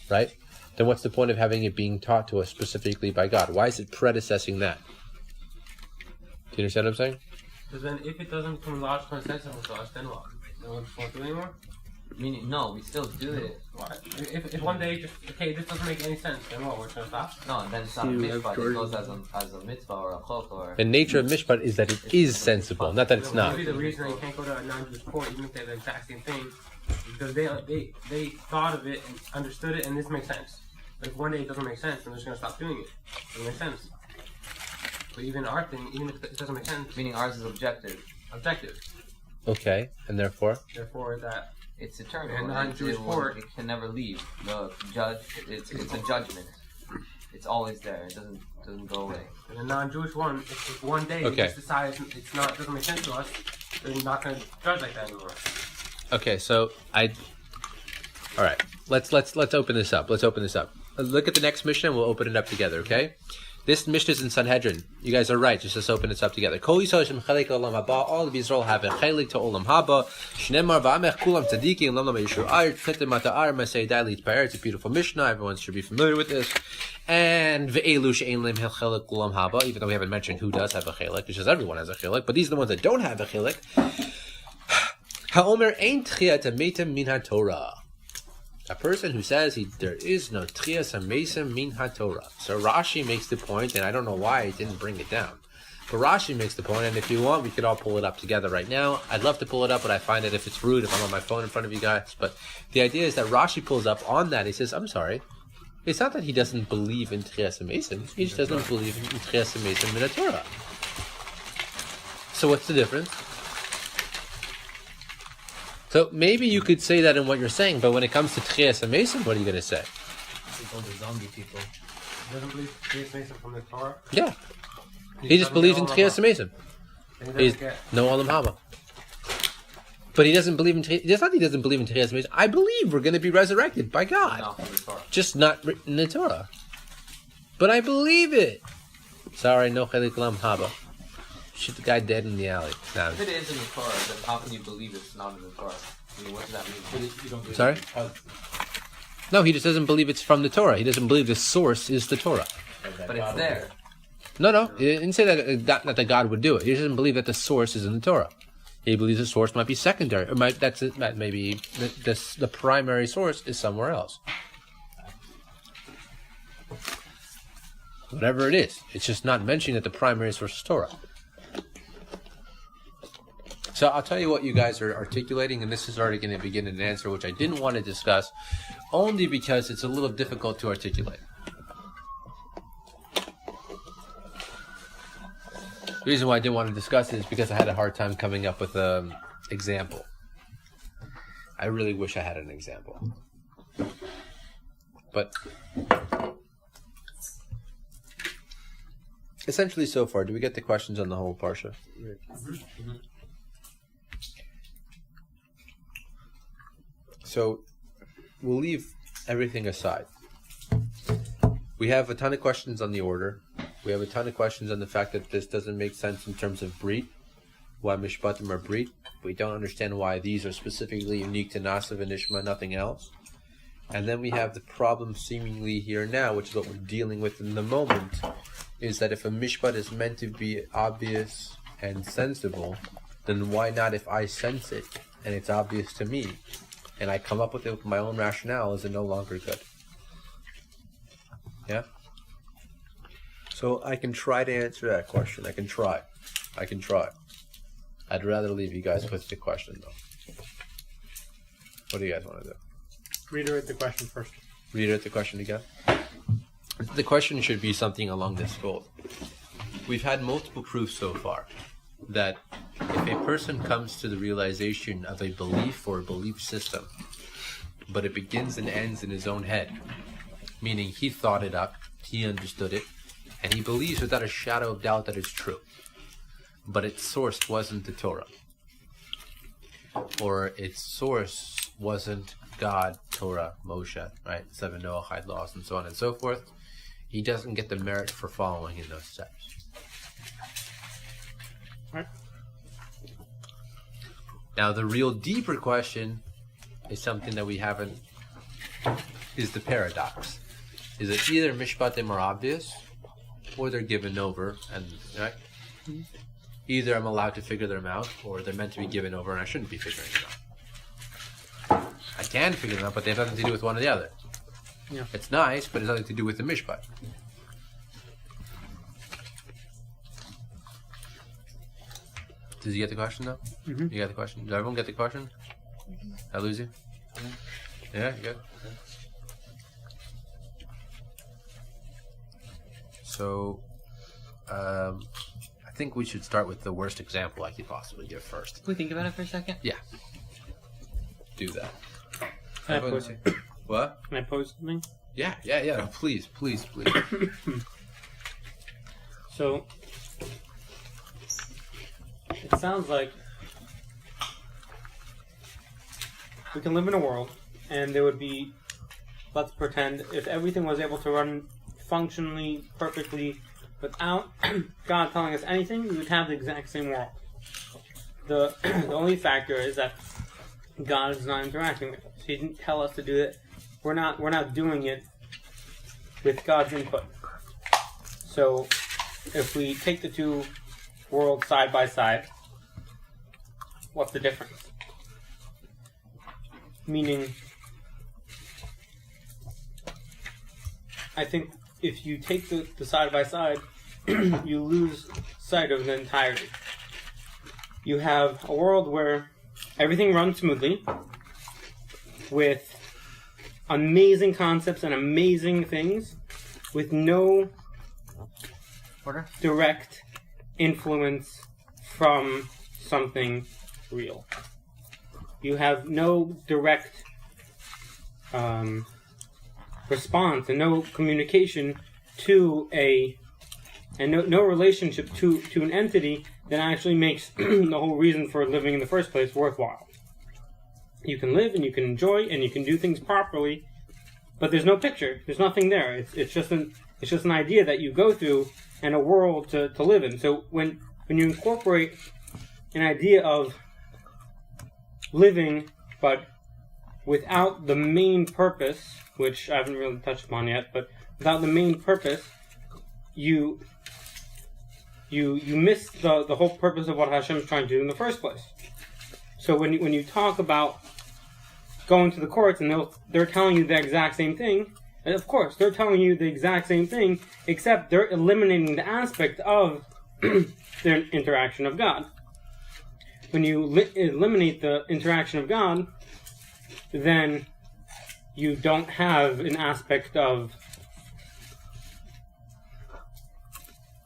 right? Then what's the point of having it being taught to us specifically by God? Why is it predecessing that? Do you understand what I'm saying? Because then if it doesn't become logical and sensible to us, then what? No one won't do it anymore? Meaning, no, we still do it. What? If one day, just, okay, this doesn't make any sense, then what? We're going to stop? No, then it's not a mitzvah. It goes as a mitzvah or a chok or. The nature of mishpat is that it is sensible, not that it's not. Maybe the reason you can't go to a non-Jewish court, even if they have the exact same thing, is because they thought of it and understood it, and this makes sense. But if one day it doesn't make sense, then they're just going to stop doing it. It doesn't make sense. But even our thing, even if it doesn't make sense, Meaning ours is objective. objective. Okay, and therefore? Therefore, that It's eternal. And non-Jewish court. It can never leave. The judge, it's a judgment. It's always there. It doesn't go away. in a non-Jewish one, if one day Okay. they just decide it's not, doesn't make sense to us, they're not going to judge like that anymore. Okay, so all right. Let's open this up. Let's open this up. Look at the next Mishnah, and we'll open it up together. Okay. This Mishnah is in Sanhedrin. You guys are right. Just let's open this up together. All of Israel have a chelik to olam haba. Shnemar v'amech kulam tzadikim lam yishur ayr tchetem mata'ar masei dalit pa'er. It's a beautiful Mishnah. Everyone should be familiar with this. And ve'elu she'ein lim chelik kulam haba. Even though we haven't mentioned who does have a chelik, which is everyone has a chelik, but these are the ones that don't have a chelik. Ha'omer ein tchiyat hametim min haTorah. A person who says there is no tchias hamesim min haTorah. So Rashi makes the point, and I don't know why he didn't bring it down. But Rashi makes the point, and if you want, we could all pull it up together right now. I'd love to pull it up, but I find that if it's rude, if I'm on my phone in front of you guys. But the idea is that Rashi pulls up on that. He says, I'm sorry. It's not that he doesn't believe in tchias hamesim. He just doesn't believe in tchias hamesim min haTorah. So what's the difference? So maybe you could say that in what you're saying, but when it comes to Tchias HaMesim, what are you going to say? All the zombie people. He doesn't believe Tchias Mason from the Torah. Yeah. He just believes in Tchias HaMesim. He's no Olam Haba. But he doesn't believe in Tchias. It's not that he doesn't believe in Tchias HaMesim. I believe we're going to be resurrected by God. Not from the Torah. Just not written in the Torah. But I believe it. Sorry, no Chelik Olam Haba. Shoot the guy dead in the alley. Nah. If it is in the Torah, then how can you believe it's not in the Torah? I mean, what does that mean? Sorry? No, he just doesn't believe it's from the Torah. He doesn't believe the source is the Torah. But it's there. No. He didn't say that that God would do it. He doesn't believe that the source is in the Torah. He believes the source might be secondary, or that maybe the primary source is somewhere else. Whatever it is, it's just not mentioning that the primary source is Torah. So I'll tell you what you guys are articulating, and this is already going to begin an answer, which I didn't want to discuss, only because it's a little difficult to articulate. The reason why I didn't want to discuss it is because I had a hard time coming up with an example. I really wish I had an example. But essentially so far, do we get the questions on the whole Parsha? So we'll leave everything aside. We have a ton of questions on the order. We have a ton of questions on the fact that this doesn't make sense in terms of Brit, why Mishpatim are Brit. We don't understand why these are specifically unique to Nasav and Ishma, nothing else. And then we have the problem seemingly here now, which is what we're dealing with in the moment, is that if a Mishpat is meant to be obvious and sensible, then why not if I sense it and it's obvious to me, and I come up with it with my own rationale, is it no longer good? Yeah? So I can try to answer that question. I can try. I'd rather leave you guys with the question, though. What do you guys want to do? Reiterate the question first. Reiterate the question again. The question should be something along this fold. We've had multiple proofs so far that if a person comes to the realization of a belief or a belief system, but it begins and ends in his own head, meaning he thought it up, he understood it, and he believes without a shadow of doubt that it's true, but its source wasn't the Torah, or its source wasn't God, Torah, Moshe, right? 7 Noahide laws, and so on and so forth. He doesn't get the merit for following in those steps. Right. Now, the real deeper question is something that we haven't, is the paradox. Is it either mishpatim are obvious, or they're given over, and right? Either I'm allowed to figure them out, or they're meant to be given over, and I shouldn't be figuring them out. I can figure them out, but they have nothing to do with one or the other. Yeah. It's nice, but it's nothing to do with the mishpat. Did you get the question, though? Mm-hmm. You got the question? Did everyone get the question? Did I lose you? Yeah, you good? Okay. So, I think we should start with the worst example I could possibly give first. Can we think about it for a second? Yeah. Do that. Can I pose, What? can I pose something? Yeah. No, please. So, it sounds like we can live in a world, and there would be, let's pretend, if everything was able to run functionally, perfectly, without God telling us anything, we would have the exact same world. The only factor is that God is not interacting with us. He didn't tell us to do it. We're not doing it with God's input. So, if we take the two worlds side by side, what's the difference? Meaning, I think if you take the side by side, you lose sight of the entirety. You have a world where everything runs smoothly, with amazing concepts and amazing things, with no direct influence from something real. You have no direct response and no communication to no relationship to an entity that actually makes the whole reason for living in the first place worthwhile. You can live and you can enjoy and you can do things properly, but there's no picture. There's nothing there. It's just an idea that you go through and a world to live in. So when you incorporate an idea of living, but without the main purpose, which I haven't really touched upon yet, but without the main purpose, you miss the whole purpose of what Hashem is trying to do in the first place. So when you talk about going to the courts and they're telling you the exact same thing, and of course they're telling you the exact same thing, except they're eliminating the aspect of their interaction of God. When you eliminate the interaction of God, then you don't have an aspect of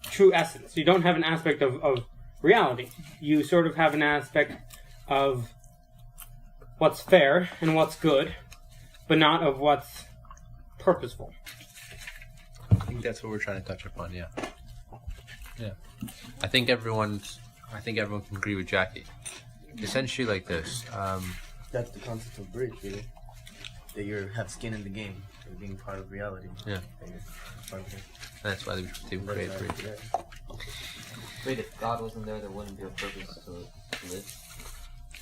true essence. You don't have an aspect of reality. You sort of have an aspect of what's fair and what's good, but not of what's purposeful. I think that's what we're trying to touch upon, yeah. I think everyone can agree with Jackie. Essentially like this. That's the concept of bridge, really. That you have skin in the game, of being part of reality. Yeah. Part of it. That's why they create bridge. Wait, if God wasn't there wouldn't be a purpose to live?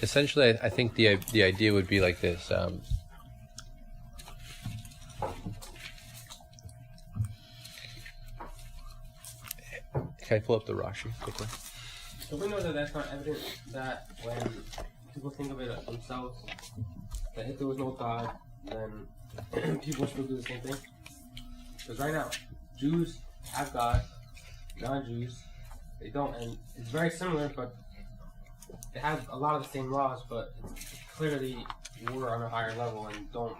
Essentially, I think the idea would be like this. Can I pull up the Rashi quickly? So we know that that's not evident that when people think of it themselves, that if there was no God, then people still do the same thing. Because right now, Jews have God, non-Jews, they don't. And it's very similar, but they have a lot of the same laws, but clearly we're on a higher level and don't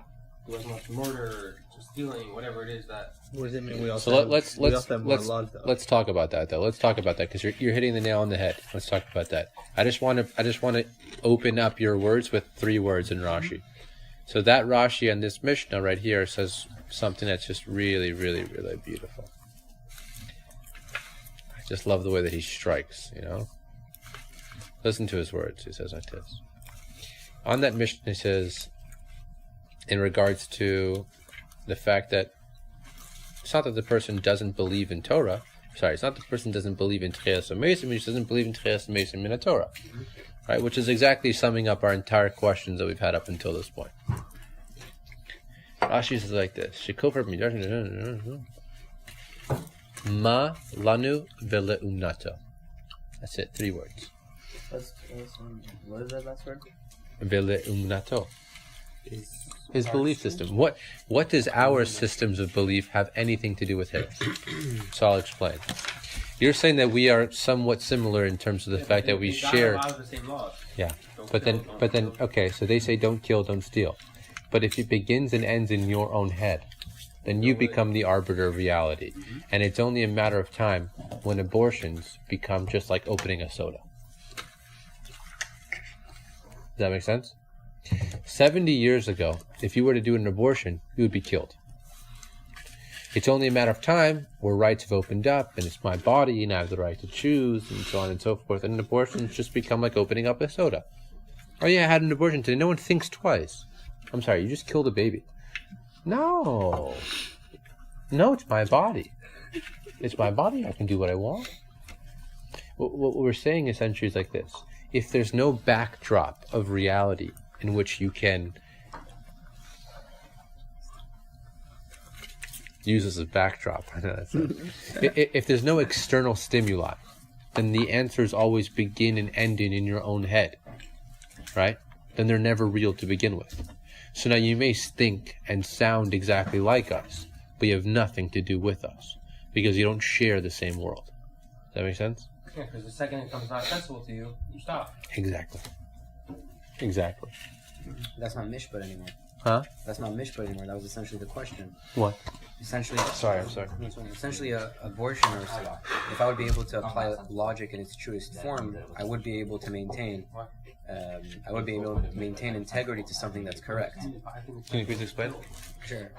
do as much murder or stealing, whatever it is that. What does it mean? We also So have, let's we also have more laws, though. let's talk about that though. Let's talk about that because you're hitting the nail on the head. Let's talk about that. I just want to open up your words with 3 words in Rashi. So that Rashi on this Mishnah right here says something that's just really, really, really beautiful. I just love the way that he strikes. Listen to his words. He says like this. On that Mishnah, he says, in regards to the fact that it's not that the person doesn't believe in Torah. Sorry, it's not that the person doesn't believe in Tchias HaMeisim, he just doesn't believe in Tchias HaMeisim in the Torah. Right? Which is exactly summing up our entire questions that we've had up until this point. Rashi says like this. Ma lanu veleunato. That's it, 3 words. What is that last word? Veleunato. His belief system. What does our systems of belief have anything to do with his? So I'll explain. You're saying that we are somewhat similar in terms of the fact that we share. A lot of the same laws. Yeah, but then, okay. So they say don't kill, don't steal. But if it begins and ends in your own head, then you become the arbiter of reality, and it's only a matter of time when abortions become just like opening a soda. Does that make sense? 70 years ago, if you were to do an abortion, you would be killed. It's only a matter of time where rights have opened up, and it's my body, and I have the right to choose, and so on and so forth, and abortions just become like opening up a soda. Oh yeah, I had an abortion today. No one thinks twice. I'm sorry, you just killed a baby. No, it's my body. It's my body. I can do what I want. What we're saying essentially is like this. If there's no backdrop of reality in which you can use as a backdrop, I know that's if there's no external stimuli, then the answers always begin and end in your own head, right? Then they're never real to begin with. So now you may think and sound exactly like us, but you have nothing to do with us because you don't share the same world. Does that make sense? Yeah, because the second it becomes not sensible to you, you stop. Exactly. That's not mishpat anymore. Huh? That's not mishpat anymore. That was essentially the question. What? Essentially. Sorry, I'm sorry. Essentially, abortion, or if I would be able to apply logic in its truest form, I would be able to maintain. I would be able to maintain integrity to something that's correct. Can you please explain? Sure.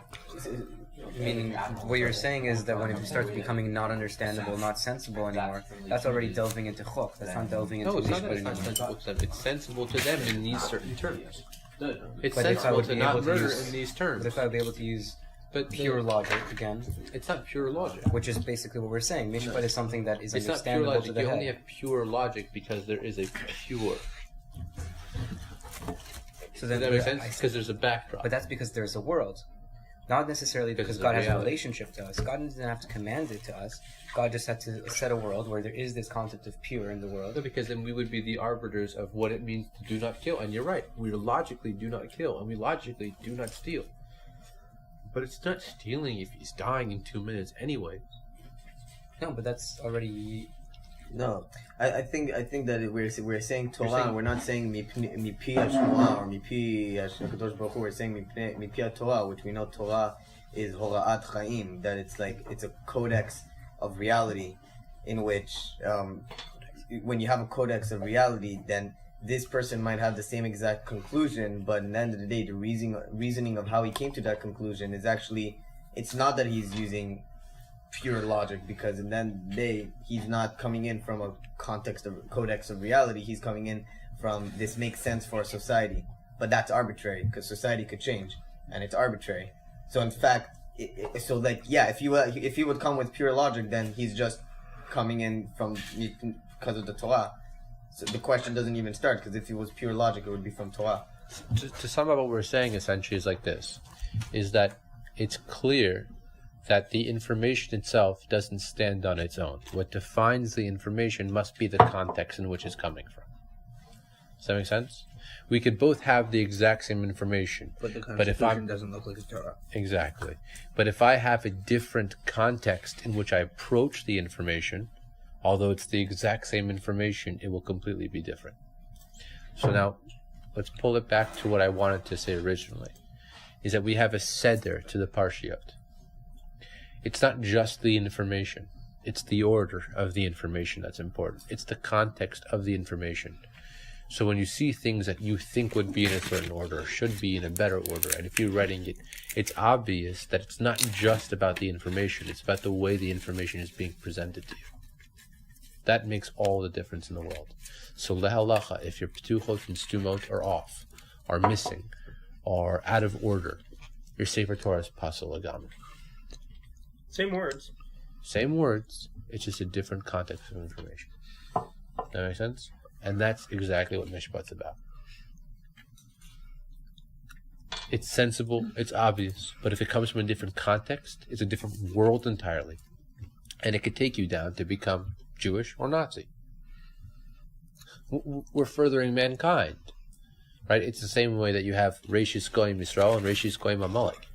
Meaning, what you're saying is that when it starts becoming not understandable, not sensible anymore, that's already delving into chok. That's not delving into No, it's not that mishpat it's not anymore. sensible to them. It's sensible to them in these certain terms. It's But if I sensible would to be not able to murder use- in these But terms. if I would be able to use But pure logic again, it's not pure logic. which is basically what we're saying, mishpat is something that is It's not pure understandable to logic. the You only head. have pure logic because there is a pure. So Does then, that make sense? Because there's a backdrop. but that's because there's a world. Not necessarily because Because of God has a reality. relationship to us. God didn't have to command it to us. God just had to set a world where there is this concept of pure in the world. No, because then we would be the arbiters of what it means to do not kill. And you're right. We logically do not kill, and we logically do not steal. But it's not stealing if he's dying in 2 minutes anyway. No, but that's already. No, I think that we're saying Torah. We're not saying mipi Shlomo or mipi Hakadosh Baruch Hu. We're saying mipi Torah, which we know Torah is hora'at chaim. That it's a codex of reality, in which when you have a codex of reality, then this person might have the same exact conclusion, but at the end of the day, the reasoning of how he came to that conclusion is actually, it's not that he's using pure logic, because in the end of the day, he's not coming in from a context of codex of reality. He's coming in from this makes sense for society, but that's arbitrary because society could change, and it's arbitrary. So in fact, if you would come with pure logic, then he's just coming in from because of the Torah. So the question doesn't even start, because if it was pure logic, it would be from Torah. To sum up what we're saying essentially is like this, is that it's clear that the information itself doesn't stand on its own. What defines the information must be the context in which it's coming from. Does that make sense? We could both have the exact same information, But the but if Constitution doesn't look like a Torah. Exactly. But if I have a different context in which I approach the information, although it's the exact same information, it will completely be different. So now, let's pull it back to what I wanted to say originally, is that we have a seder to the Parshiot. It's not just the information. It's the order of the information that's important. It's the context of the information. So when you see things that you think would be in a certain order, should be in a better order, and if you're writing it, it's obvious that it's not just about the information, it's about the way the information is being presented to you. That makes all the difference in the world. So lehalacha, if your ptuchot and stumot are off, are missing, are out of order, your Sefer Torah is pasul legamri. Same words. Same words, it's just a different context of information. That makes sense? And that's exactly what Mishpat's about. It's sensible, it's obvious, but if it comes from a different context, it's a different world entirely. And it could take you down to become Jewish or Nazi. We're furthering mankind. Right? It's the same way that you have Reishis Goyim Yisrael and Reishis Goyim Amalek.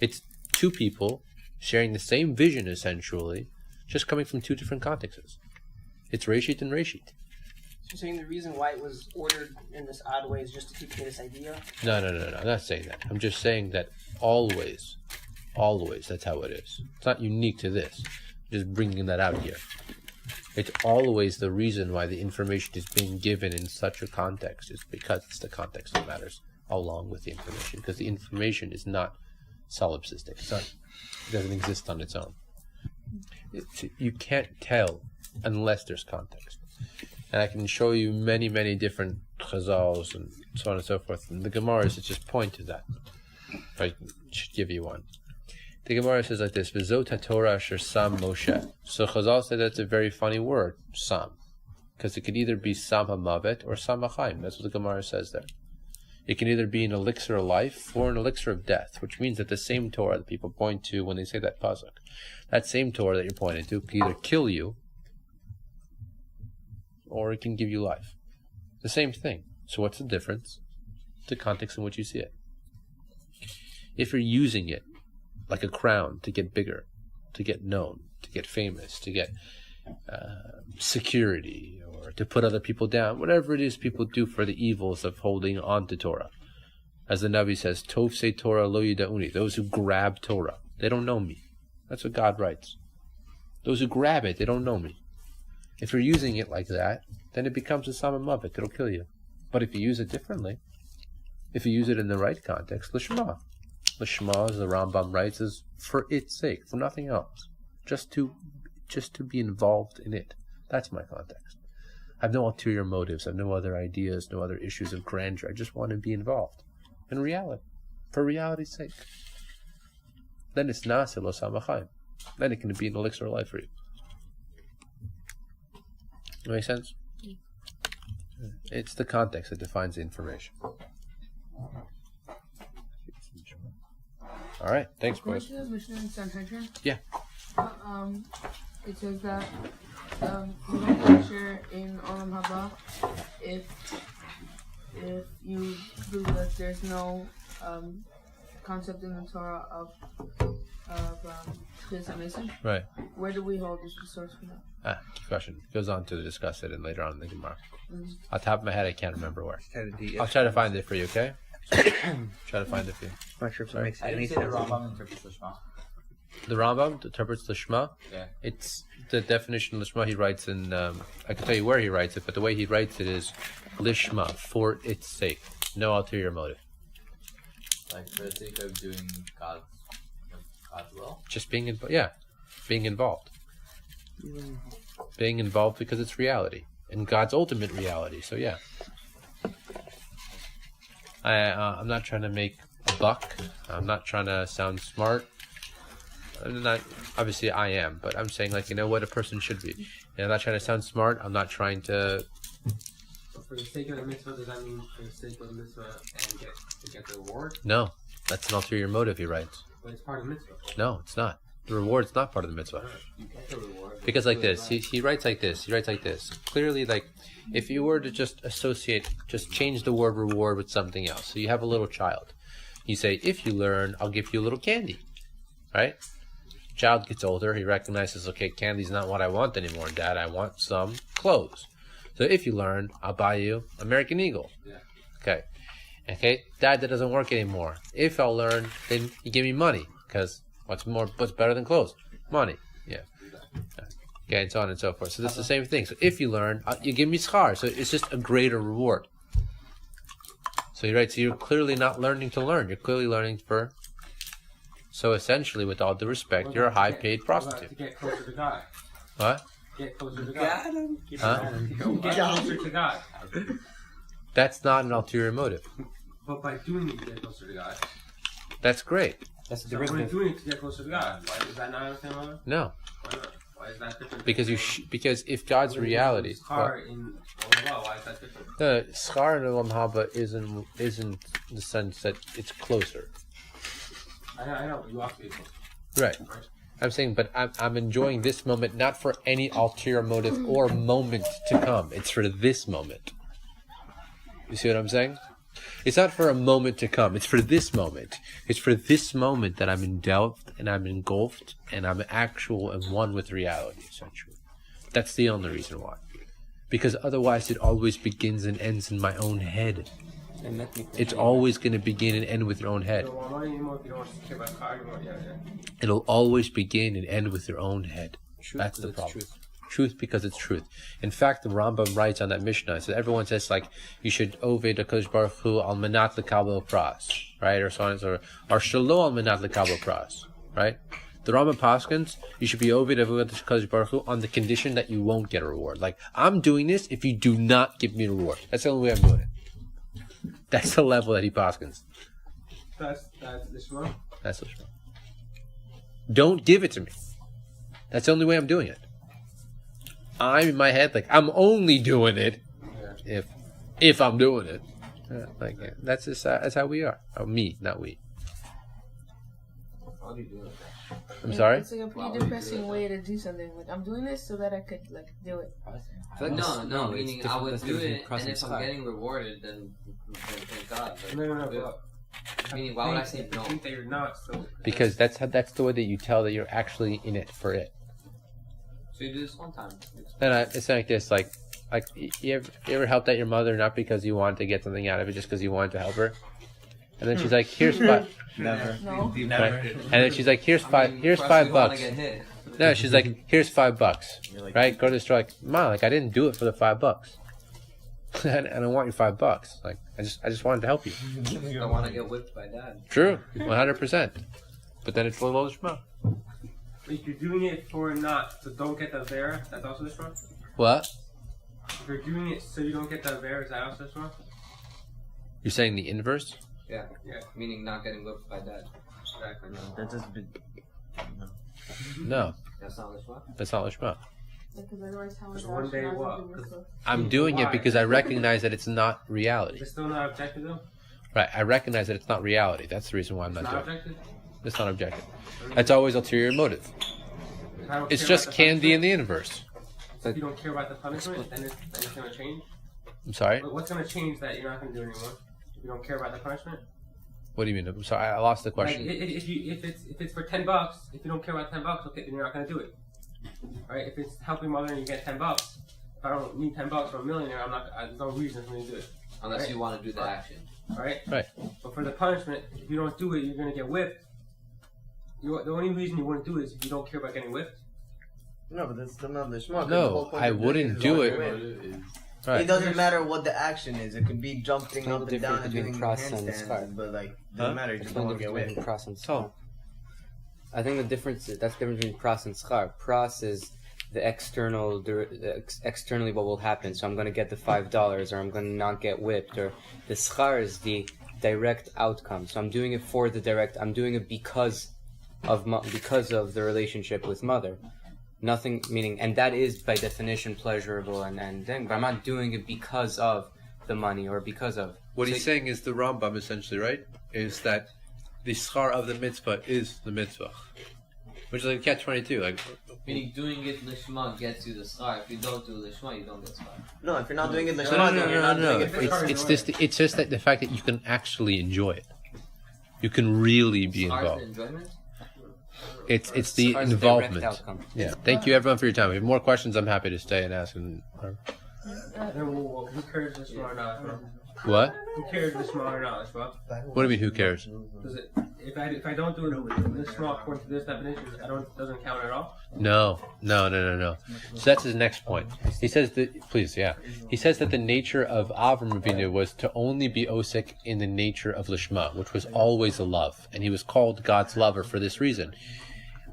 It's two people sharing the same vision, essentially, just coming from two different contexts. It's Reshit and Reshit. So you're saying the reason why it was ordered in this odd way is just to keep this idea? No. I'm not saying that. I'm just saying that always, that's how it is. It's not unique to this. I'm just bringing that out here. It's always the reason why the information is being given in such a context is because it's the context that matters, along with the information. Because the information is not solipsistic. It doesn't exist on its own. You can't tell unless there's context. And I can show you many, many different chazals and so on and so forth. And the Gemaras just point to that. I should give you one. The Gemara says like this: "V'zot haTorah asher sam Moshe." So Chazal said that's a very funny word, sam, because it could either be sam hamavet or sam hachaim. That's what the Gemara says there. It can either be an elixir of life or an elixir of death, which means that the same Torah that people point to when they say that pasuk, that same Torah that you're pointing to, can either kill you or it can give you life. The same thing. So what's the difference? The context in which you see it. If you're using it like a crown to get bigger, to get known, to get famous, to get security, or to put other people down, whatever it is people do for the evils of holding on to Torah. As the Navi says, Tov se Torah lo yidauni, those who grab Torah, they don't know me. That's what God writes. Those who grab it, they don't know me. If you're using it like that, then it becomes a samamavet, it'll kill you. But if you use it differently, if you use it in the right context, lishma. Lishma, as the Rambam writes, is for its sake, for nothing else. Just to be involved in it. That's my context. I have no ulterior motives, I have no other ideas, no other issues of grandeur. I just want to be involved in reality, for reality's sake. Then it's nase lo samachayim. Then it can be an elixir of life for you. Make sense? It's the context that defines the information. All right, thanks, boys. According to the Mishnah in Sanhedrin, yeah. It says that you don't lecture in Olam Haba if you prove that there's no concept in the Torah of Mason. Right. Where do we hold this source for that? Good question. Goes on to discuss it and later on in the Gemara. Off the top of my head, I can't remember where. I'll try to find it for you, okay? Try to find it for you. I'm not sure if it makes I any didn't say sense. the Rambam interprets the Shema. The Rambam interprets the Shema. Yeah. It's the definition of the Shema he writes in. I can tell you where he writes it, but the way he writes it is lishma, for its sake, no ulterior motive. Like for the sake of doing God's will. Just being being involved. Being involved because it's reality and God's ultimate reality. So yeah. I'm not trying to make a buck. I'm not trying to sound smart. I'm not, obviously I am, but I'm saying like, you know what a person should be. And I'm not trying to sound smart. I'm not trying to... But for the sake of the mitzvah, does that mean for the sake of the mitzvah and get the reward? No, that's an ulterior motive, he writes. But it's part of the mitzvah. No, it's not. The reward's not part of the mitzvah. You get the reward. Because like this, he writes like this. He writes like this. Clearly, like, if you were to just change the word reward with something else. So you have a little child. You say, if you learn, I'll give you a little candy. Right? Child gets older. He recognizes, okay, candy's not what I want anymore, Dad. I want some clothes. So if you learn, I'll buy you American Eagle. Yeah. Okay. Dad, that doesn't work anymore. If I'll learn, then you give me money. Because what's better than clothes? Money. Yeah. Okay, and so on and so forth. So this is the same thing. So if you learn, you give me schar. So it's just a greater reward. So you're right. So you're clearly not learning to learn. You're clearly learning for. So essentially, with all due respect, you're a high-paid prostitute. To get closer to God. What? Get closer to God. Got him. Huh? Get closer to God. That's not an ulterior motive. But by doing it to get closer to God. That's great. That's the So we're derivative. doing it to get closer to God. Why is that not understand, Mother? No, Why not? Why is that different? because if God's reality, Schar in Allah, why is that different? the schar in Olam Haba isn't the sense that it's closer. I know, you asked me. Right. I'm saying, but I'm enjoying this moment not for any ulterior motive or moment to come. It's for this moment. You see what I'm saying? It's not for a moment to come. It's for this moment. It's for this moment that I'm engulfed and I'm engulfed and I'm actual and one with reality, essentially. That's the only reason why. Because otherwise it always begins and ends in my own head. It's always going to begin and end with your own head. It'll always begin and end with your own head. That's the problem. Truth because it's truth. In fact, the Rambam writes on that Mishnah, so everyone says like you should oved HaKadosh Baruch Hu al manat lekabel pras, right, or so on, or shelo al manat lekabel pras, right? The Rambam paskins you should be oved HaKadosh Baruch Hu on the condition that you won't get a reward. Like I'm doing this if you do not give me a reward. That's the only way I'm doing it. That's the level that he paskins. That's the Shlomo. That's the Shlomo. Don't give it to me. That's the only way I'm doing it. I'm in my head like I'm only doing it if I'm doing it. That's just that's how we are. Me, not we. I'm sorry. It's like a pretty depressing way to do something. Like I'm doing this so that I could like do it. No. Meaning I would do it, and if I'm getting rewarded, then thank God. But, No. Meaning, why would I say no? I think that you're not. So Because that's the way that you tell that you're actually in it for it. So you do this one time. And it's like this, like you ever helped out your mother not because you wanted to get something out of it, just because you wanted to help her, and then she's like, "Here's $5." Never. No. Never. And then she's like, "Here's $5." No, she's like, "Here's $5." Right? Go to the store, like, "Mom, like I didn't do it for the $5. I don't want your $5. Like I just wanted to help you." I want to get whipped by Dad. True, 100%. But then it's a little shma. if you're doing it for not, so don't get the Avera, that's also this one? What? If you're doing it so you don't get the Avera, is that also this one? You're saying the inverse? Yeah. Meaning not getting whipped by Dad. Exactly. No. That doesn't be... No. That's not Lishma? That's not Lishma. Just one day what? I'm doing it because I recognize that it's not reality. It's still not objective though? Right, I recognize that it's not reality. That's the reason why I'm not doing it. Objective? It's not objective. That's always ulterior motive. It's just candy in the universe. So if you don't care about the punishment, then it's going to change? I'm sorry? But what's going to change that you're not going to do anymore? If you don't care about the punishment? What do you mean? I'm sorry, I lost the question. Like, if it's for $10, if you don't care about $10, okay, then you're not going to do it. Right? If it's helping mother and you get $10, if I don't need $10 for a millionaire, there's no reason for me to do it. Unless right? you want to do the action. Right? Right. But for the punishment, if you don't do it, you're going to get whipped. The only reason you wouldn't do it is if you don't care about getting whipped. No, but that's still not the shmuck. No, I wouldn't do it. Right. It doesn't matter what the action is. It could be jumping up and down and between doing cross and handstands, scarf. but like, doesn't matter. You just don't want to get between whipped. pras and schar. I think the difference is that's the difference between pras and schar. Pras is the externally what will happen. So I'm going to get the $5, or I'm going to not get whipped. Or the schar is the direct outcome. So I'm doing it for the direct. I'm doing it because of the relationship with mother. Nothing meaning, and that is by definition pleasurable and then, but I'm not doing it because of the money or because of. What he's saying is the Rambam essentially, right? Is that the schar of the mitzvah is the mitzvah, which is like catch-22. Like, meaning doing it lishma gets you the schar. If you don't do lishma, you don't get schar. No, if you're not doing it lishma, then you're not doing it for It's just that the fact that you can actually enjoy it. You can really be involved. Enjoyment? It's the involvement. Yeah. Thank you everyone for your time. If you have more questions, I'm happy to stay and ask. Who cares if smart or not, bro? What? Who cares if smart or not, bro? What do you mean? Who cares? Does it, if I don't do it this small according to this definition, doesn't count at all? No. So that's his next point. He says that, please, yeah. He says that the nature of Avram Avinu was to only be osik in the nature of Lishma, which was always a love. And he was called God's lover for this reason.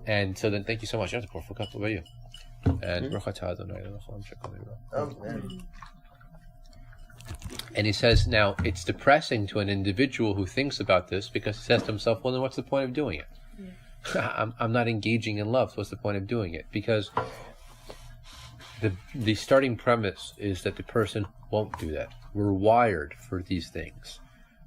And so then, thank you so much. What about you? And and he says, now, it's depressing to an individual who thinks about this because he says to himself, well, then what's the point of doing it? I'm not engaging in love, so what's the point of doing it? Because the starting premise is that the person won't do that. We're wired for these things,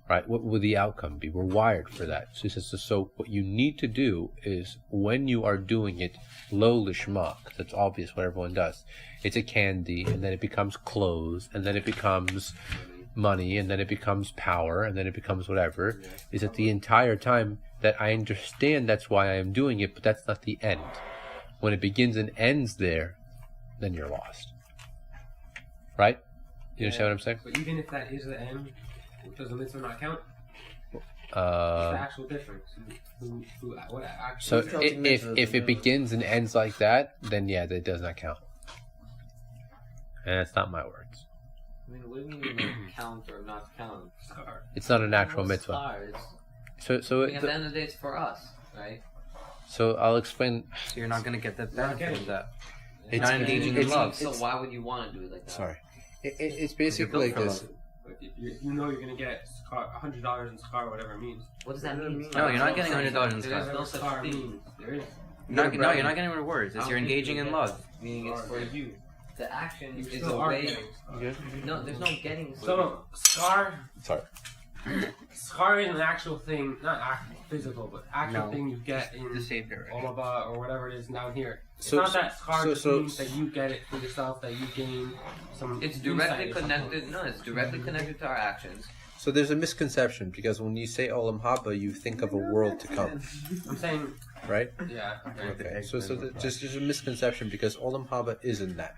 right? What will the outcome be? We're wired for that. So he says, so what you need to do is when you are doing it, lo lishma, because it's obvious what everyone does. It's a candy, and then it becomes clothes, and then it becomes money, and then it becomes power, and then it becomes whatever. Is that the entire time that I understand that's why I am doing it, but that's not the end. When it begins and ends there, then you're lost. Right? You understand what I'm saying? But even if that is the end, does the mitzvah not count? What's the actual difference? What so if it begins and ends like that, then yeah, that does not count. And that's not my words. I mean, what do you mean count or not count? It's not an actual mitzvah. So at the end of the day, it's for us, right? So I'll explain. So you're not going to get the benefit of that. It's not engaging in love. So why would you want to do it like that? Sorry. It's basically like this. You know you're going to get $100 in schar, whatever it means. What does that mean? No, you're not getting $100 in There's schar. no such thing. There is. No, you're not getting rewards. It's you're engaging in love. Meaning it's for you. The action is still a way. Good? No, there's no getting. So schar. Sorry. Schar is an actual thing, not physical, but actual No. thing you get in The savior. Olava or whatever it is down here. It's So- not that schar just so- means that you get it for yourself, that you gain some. It's directly insight or something. connected. No, it's directly connected to our actions. So there's a misconception because when you say Olam Haba, you think of a world to come, I'm saying, right? yeah. Okay. So just there's a misconception because Olam Haba isn't that.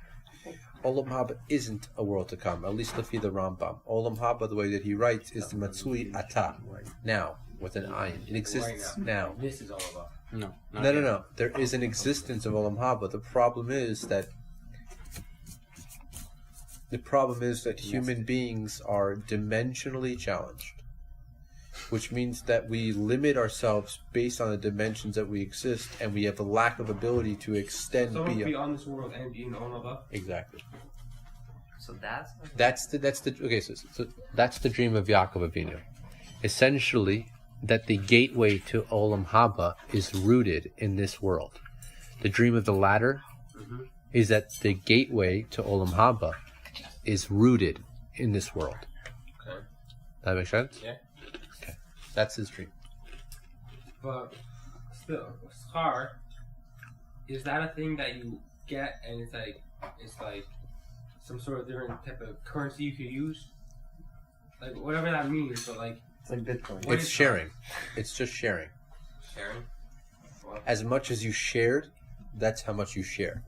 Olam Haba isn't a world to come, at least lefi the Rambam. Olam Haba, the way that he writes, is the Matsui Ata, now, with an ayin. It exists now. This is all about. No. There is an existence of Olam Haba. The problem is that human beings are dimensionally challenged, which means that we limit ourselves based on the dimensions that we exist, and we have a lack of ability to extend Someone beyond. be on this world and be in Olava. Exactly. So that's That's the dream of Yaakov Avinu. Essentially, that the gateway to Olam Haba is rooted in this world. The dream of the ladder is that the gateway to Olam Haba is rooted in this world. Okay. That makes sense? Yeah. Okay. That's his dream. But still, schar, is that a thing that you get and it's like some sort of different type of currency you could use? Like whatever that means, but like It's like Bitcoin. What It's is sharing. It's just sharing. sharing. Well, As much as you shared, that's how much you share.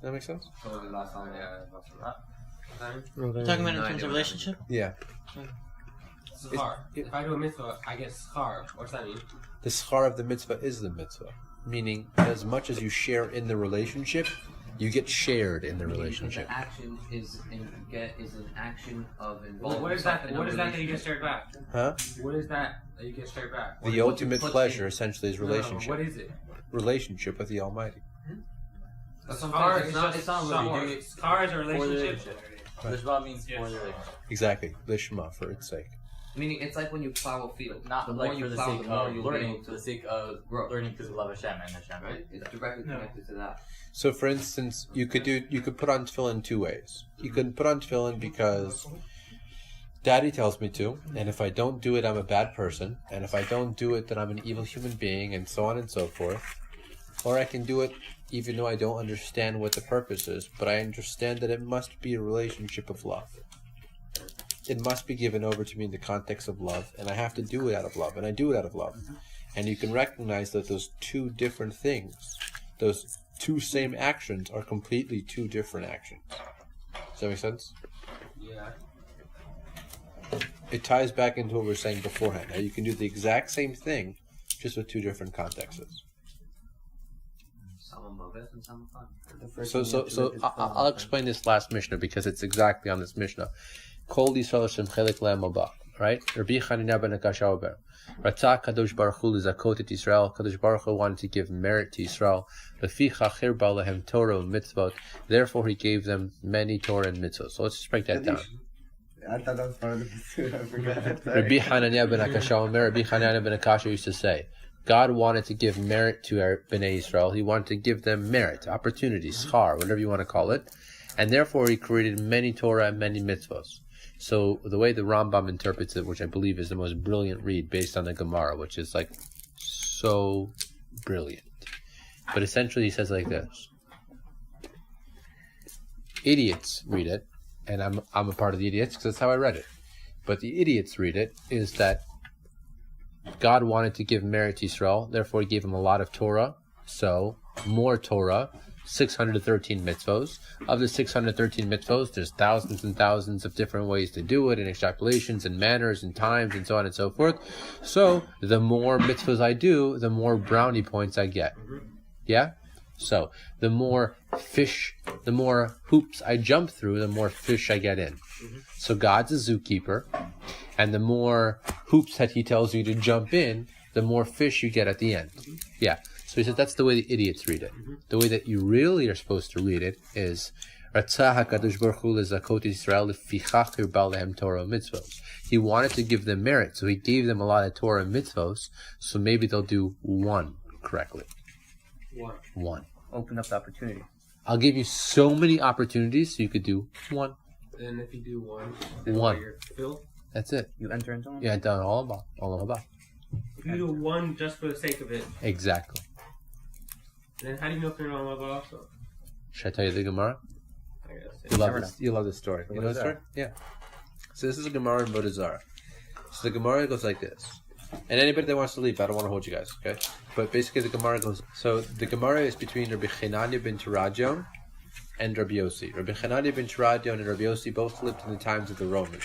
That makes sense? so the last time, yeah, that's a lot. Talking about in terms of relationship? Yeah. Schar. If I do a mitzvah, I get schar. What's that mean? The schar of the mitzvah is the mitzvah. Meaning, as much as you share in the relationship, you get shared in the relationship. The action is an action of involvement. What is that? What is that that you get shared back? Huh? What is that you get straight back? The ultimate pleasure, essentially, is No, relationship. what is it? Relationship with the Almighty. Schar is it's not really Schar is a relationship. Lishma means for the relationship. Exactly. Lishma, for its sake. Meaning, it's like when you plow a field. Not the like more you for the plow, sake the more of you'll learning, be for the sake of grow. learning to love Hashem and Hashem. Right? It's directly connected to that. So, for instance, you could put on tefillin two ways. You could put on tefillin because Daddy tells me to, and if I don't do it, I'm a bad person, and if I don't do it, then I'm an evil human being, and so on and so forth. Or I can do it even though I don't understand what the purpose is, but I understand that it must be a relationship of love. It must be given over to me in the context of love, and I have to do it out of love, and I do it out of love. And you can recognize that those two different things, those two same actions are completely two different actions. Does that make sense? Yeah. It ties back into what we were saying beforehand. Now you can do the exact same thing, just with two different contexts. So I'll explain this last Mishnah because it's exactly on this Mishnah. Kol Yisrael Shem Chelik Le'em Haba. Right? Rabbi Chanina ben Akasha Ober. Ratzah Kadosh Baruch Hu L'Zakot et Yisrael. Kadosh Baruch Hu wanted to give merit to Yisrael. Leficha Chirba Lehem Torah and Mitzvot. Therefore, he gave them many Torah and Mitzvot. So let's just break that down. I thought that was part of the pursuit. I forgot. Rabbi Hananiah ben Akasha Omer. Rabbi Hananiah ben Akasha used to say, God wanted to give merit to our Bnei Israel. He wanted to give them merit, opportunity, schar, whatever you want to call it. And therefore, he created many Torah and many mitzvos. So the way the Rambam interprets it, which I believe is the most brilliant read based on the Gemara, which is like so brilliant. But essentially he says like this. Idiots read it, and I'm a part of the idiots because that's how I read it. But the idiots read it is that God wanted to give merit to Israel, therefore he gave him a lot of Torah. So more Torah, 613 mitzvos. Of the 613 mitzvos, there's thousands and thousands of different ways to do it, and extrapolations and manners and times and so on and so forth. So the more mitzvos I do, the more brownie points I get. Yeah? So the more hoops I jump through, the more fish I get in. So God's a zookeeper, and the more hoops that he tells you to jump in, the more fish you get at the end. Yeah. So he says that's the way the idiots read it. The way that you really are supposed to read it is he wanted to give them merit, so he gave them a lot of Torah and mitzvos, so maybe they'll do one correctly. One. Open up the opportunity. I'll give you so many opportunities so you could do one. And if you do one, you're filled. That's it. You enter into one? Yeah, done all about. If you do one just for the sake of it. Exactly. Then how do you know if you're not allowed also? Should I tell you the Gemara? I guess. You love this story. You know the story? Yeah. So this is a Gemara in Avodah Zarah. So the Gemara goes like this. And anybody that wants to leave, I don't want to hold you guys, okay? But basically the Gemara goes... So the Gemara is between Rabbi Chananya ben Teradyon and Rabbi Yossi. Rabbi Chananya ben Teradyon and Rabbi Yossi both lived in the times of the Romans.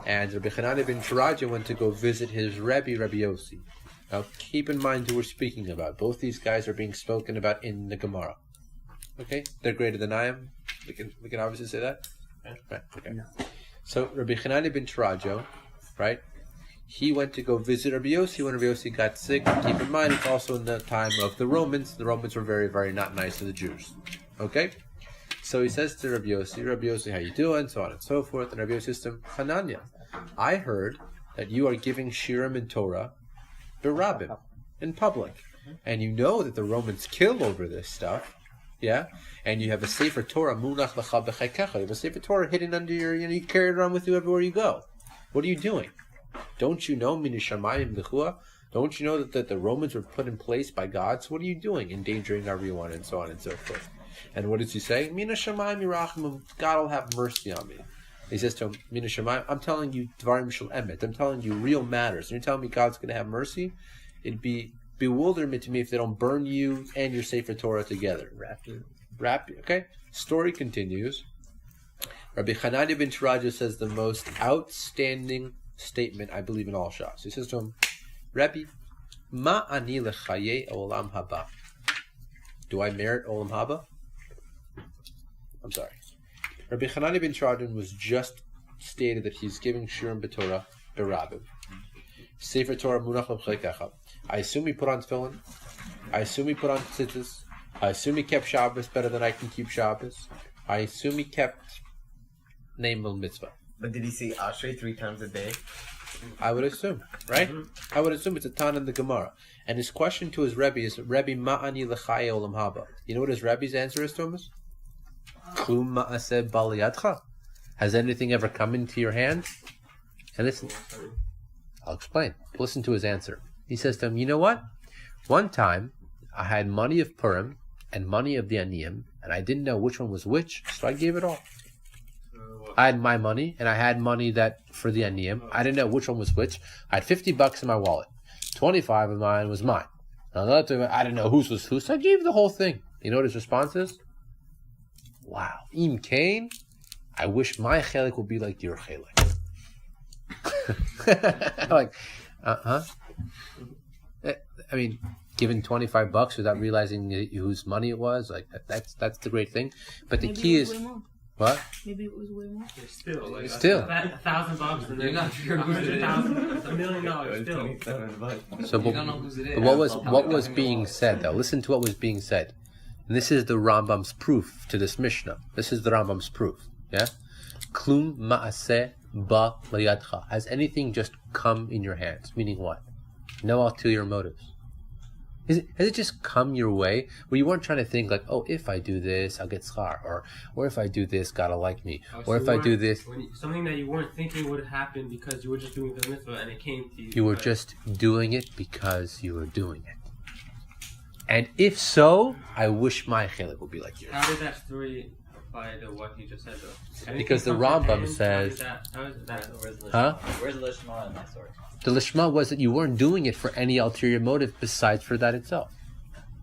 And Rabbi Chananya ben Teradyon went to go visit his Rabbi Yossi. Now keep in mind who we're speaking about. Both these guys are being spoken about in the Gemara. Okay? They're greater than I am. We can obviously say that? Right, okay. No. So Rabbi Chananya ben Teradyon, right? He went to go visit Rabbi Yossi when Rabbi Yossi got sick. Keep in mind, it's also in the time of the Romans. The Romans were very, very not nice to the Jews. Okay? So he says to Rabbi Yossi, how you doing? So on and so forth. And Rabbi Yossi says to him, Hananya, I heard that you are giving Shirim and Torah berabim, in public. And you know that the Romans kill over this stuff. Yeah? And you have a Sefer Torah, munach lecha b'chekecha. You have a Sefer Torah hidden under your, you carry it around with you everywhere you go. What are you doing? Don't you know minishamayim l'chua? Don't you know that the Romans were put in place by God? So what are you doing? Endangering everyone and so on and so forth. And what does he say? Minashamayim yirachim, God will have mercy on me. He says to him, Minashamayim, I'm telling you dvarim shel emet. I'm telling you real matters. And you're telling me God's going to have mercy? It'd be bewilderment to me if they don't burn you and your Sefer Torah together. Wrap you. Okay? Story continues. Rabbi Chananya ben Teradyon says the most outstanding statement I believe in all Shas. He says to him, Rabbi, ma ani lechaye olam haba. Do I merit olam haba? I'm sorry. Rabbi Chananya ben Teradyon was just stated that he's giving Shirim b'Torah berabim. Sefer Torah munach l'b'chekecha. I assume he put on tefillin. I assume he put on tzitzis. I assume he kept Shabbos better than I can keep Shabbos. I assume he kept name mitzvah. But did he say Ashrei 3 times a day? I would assume, right? I would assume it's a ton in the Gemara. And his question to his Rebbe is, Rebbe, ma'ani l'chaye olam haba. You know what his Rebbe's answer is to him? Klum ma'aseh bal yadcha. Has anything ever come into your hand? And listen, I'll explain. Listen to his answer. He says to him, you know what? One time, I had money of Purim and money of the Aniyim, and I didn't know which one was which, so I gave it all. I had my money, and I had money that for the Aniyim. I didn't know which one was which. I had $50 in my wallet. 25 of mine was mine. Another time, I didn't know whose was whose, so I gave the whole thing. You know what his response is? Wow. Im Kain, I wish my chelik would be like your chelik. Like, I mean, given $25 without realizing whose money it was, like that's the great thing. But the key is what? Maybe it was way more. Still, like $1,000 and You're then not sure who's it is. $100,000, $1 million still. So, You don't know whose it is. but what was being said though? Listen to what was being said. And this is the Rambam's proof to this Mishnah. This is the Rambam's proof. Yeah? Klum ma'aseh ba layadcha. Has anything just come in your hands? Meaning what? No ulterior motives. Has it just come your way where you weren't trying to think like, oh, if I do this, I'll get schar, or if I do this, God will like me, or if I do this. Something that you weren't thinking would happen because you were just doing the mitzvah and it came to you. You were just doing it because you were doing it. And if so, I wish my chelik would be like yours. How did that story apply to what he just said though? Because the Rambam says, huh? Where's the Lishma in that story? The lishma was that you weren't doing it for any ulterior motive besides for that itself.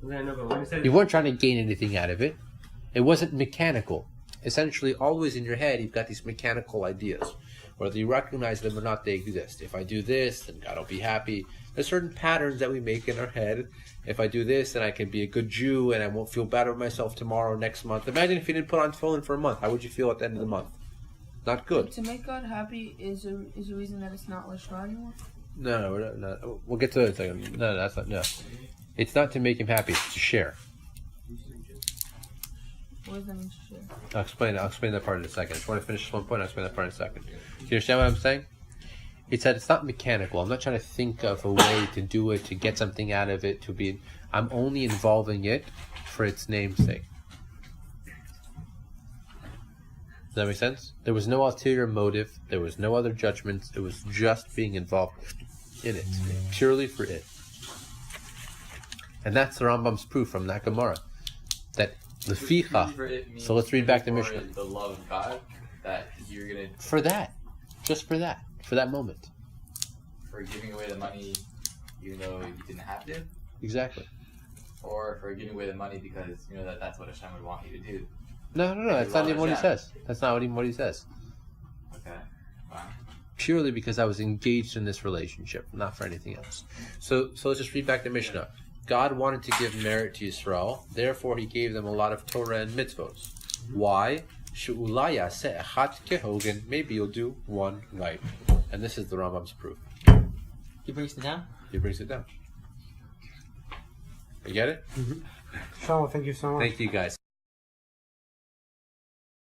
You weren't trying to gain anything out of it. It wasn't mechanical. Essentially, always in your head, you've got these mechanical ideas. Whether you recognize them or not, they exist. If I do this, then God will be happy. There's certain patterns that we make in our head. If I do this, then I can be a good Jew and I won't feel bad about myself tomorrow, next month. Imagine if you didn't put on tefillin for a month. How would you feel at the end of the month? Not good. To make God happy is a reason that it's not lishma anymore? No. We'll get to it in a second. No, that's not. No. It's not to make him happy. It's to share. What does that mean to share? I'll explain that part in a second. I just want to finish this one point. I'll explain that part in a second. Do you understand what I'm saying? It's that it's not mechanical. I'm not trying to think of a way to do it, to get something out of it, I'm only involving it for its namesake. Does that make sense? There was no ulterior motive. There was no other judgments. It was just being involved in it, purely for it. And that's the Rambam's proof from that Gemara. That the ficha. So let's read back the Mishnah. The love of God that you're gonna. For that, just for that moment. For giving away the money, even though you didn't have to. Exactly. Or for giving away the money because you know that's what Hashem would want you to do. No. That's not even what he says. That's not even what he says. Okay. Wow. Purely because I was engaged in this relationship, not for anything else. So let's just read back the Mishnah. God wanted to give merit to Yisrael, therefore He gave them a lot of Torah and mitzvos. Why? Maybe you'll do one right. And this is the Rambam's proof. He brings it down? He brings it down. You get it? Shlomo, thank you so much. Thank you guys.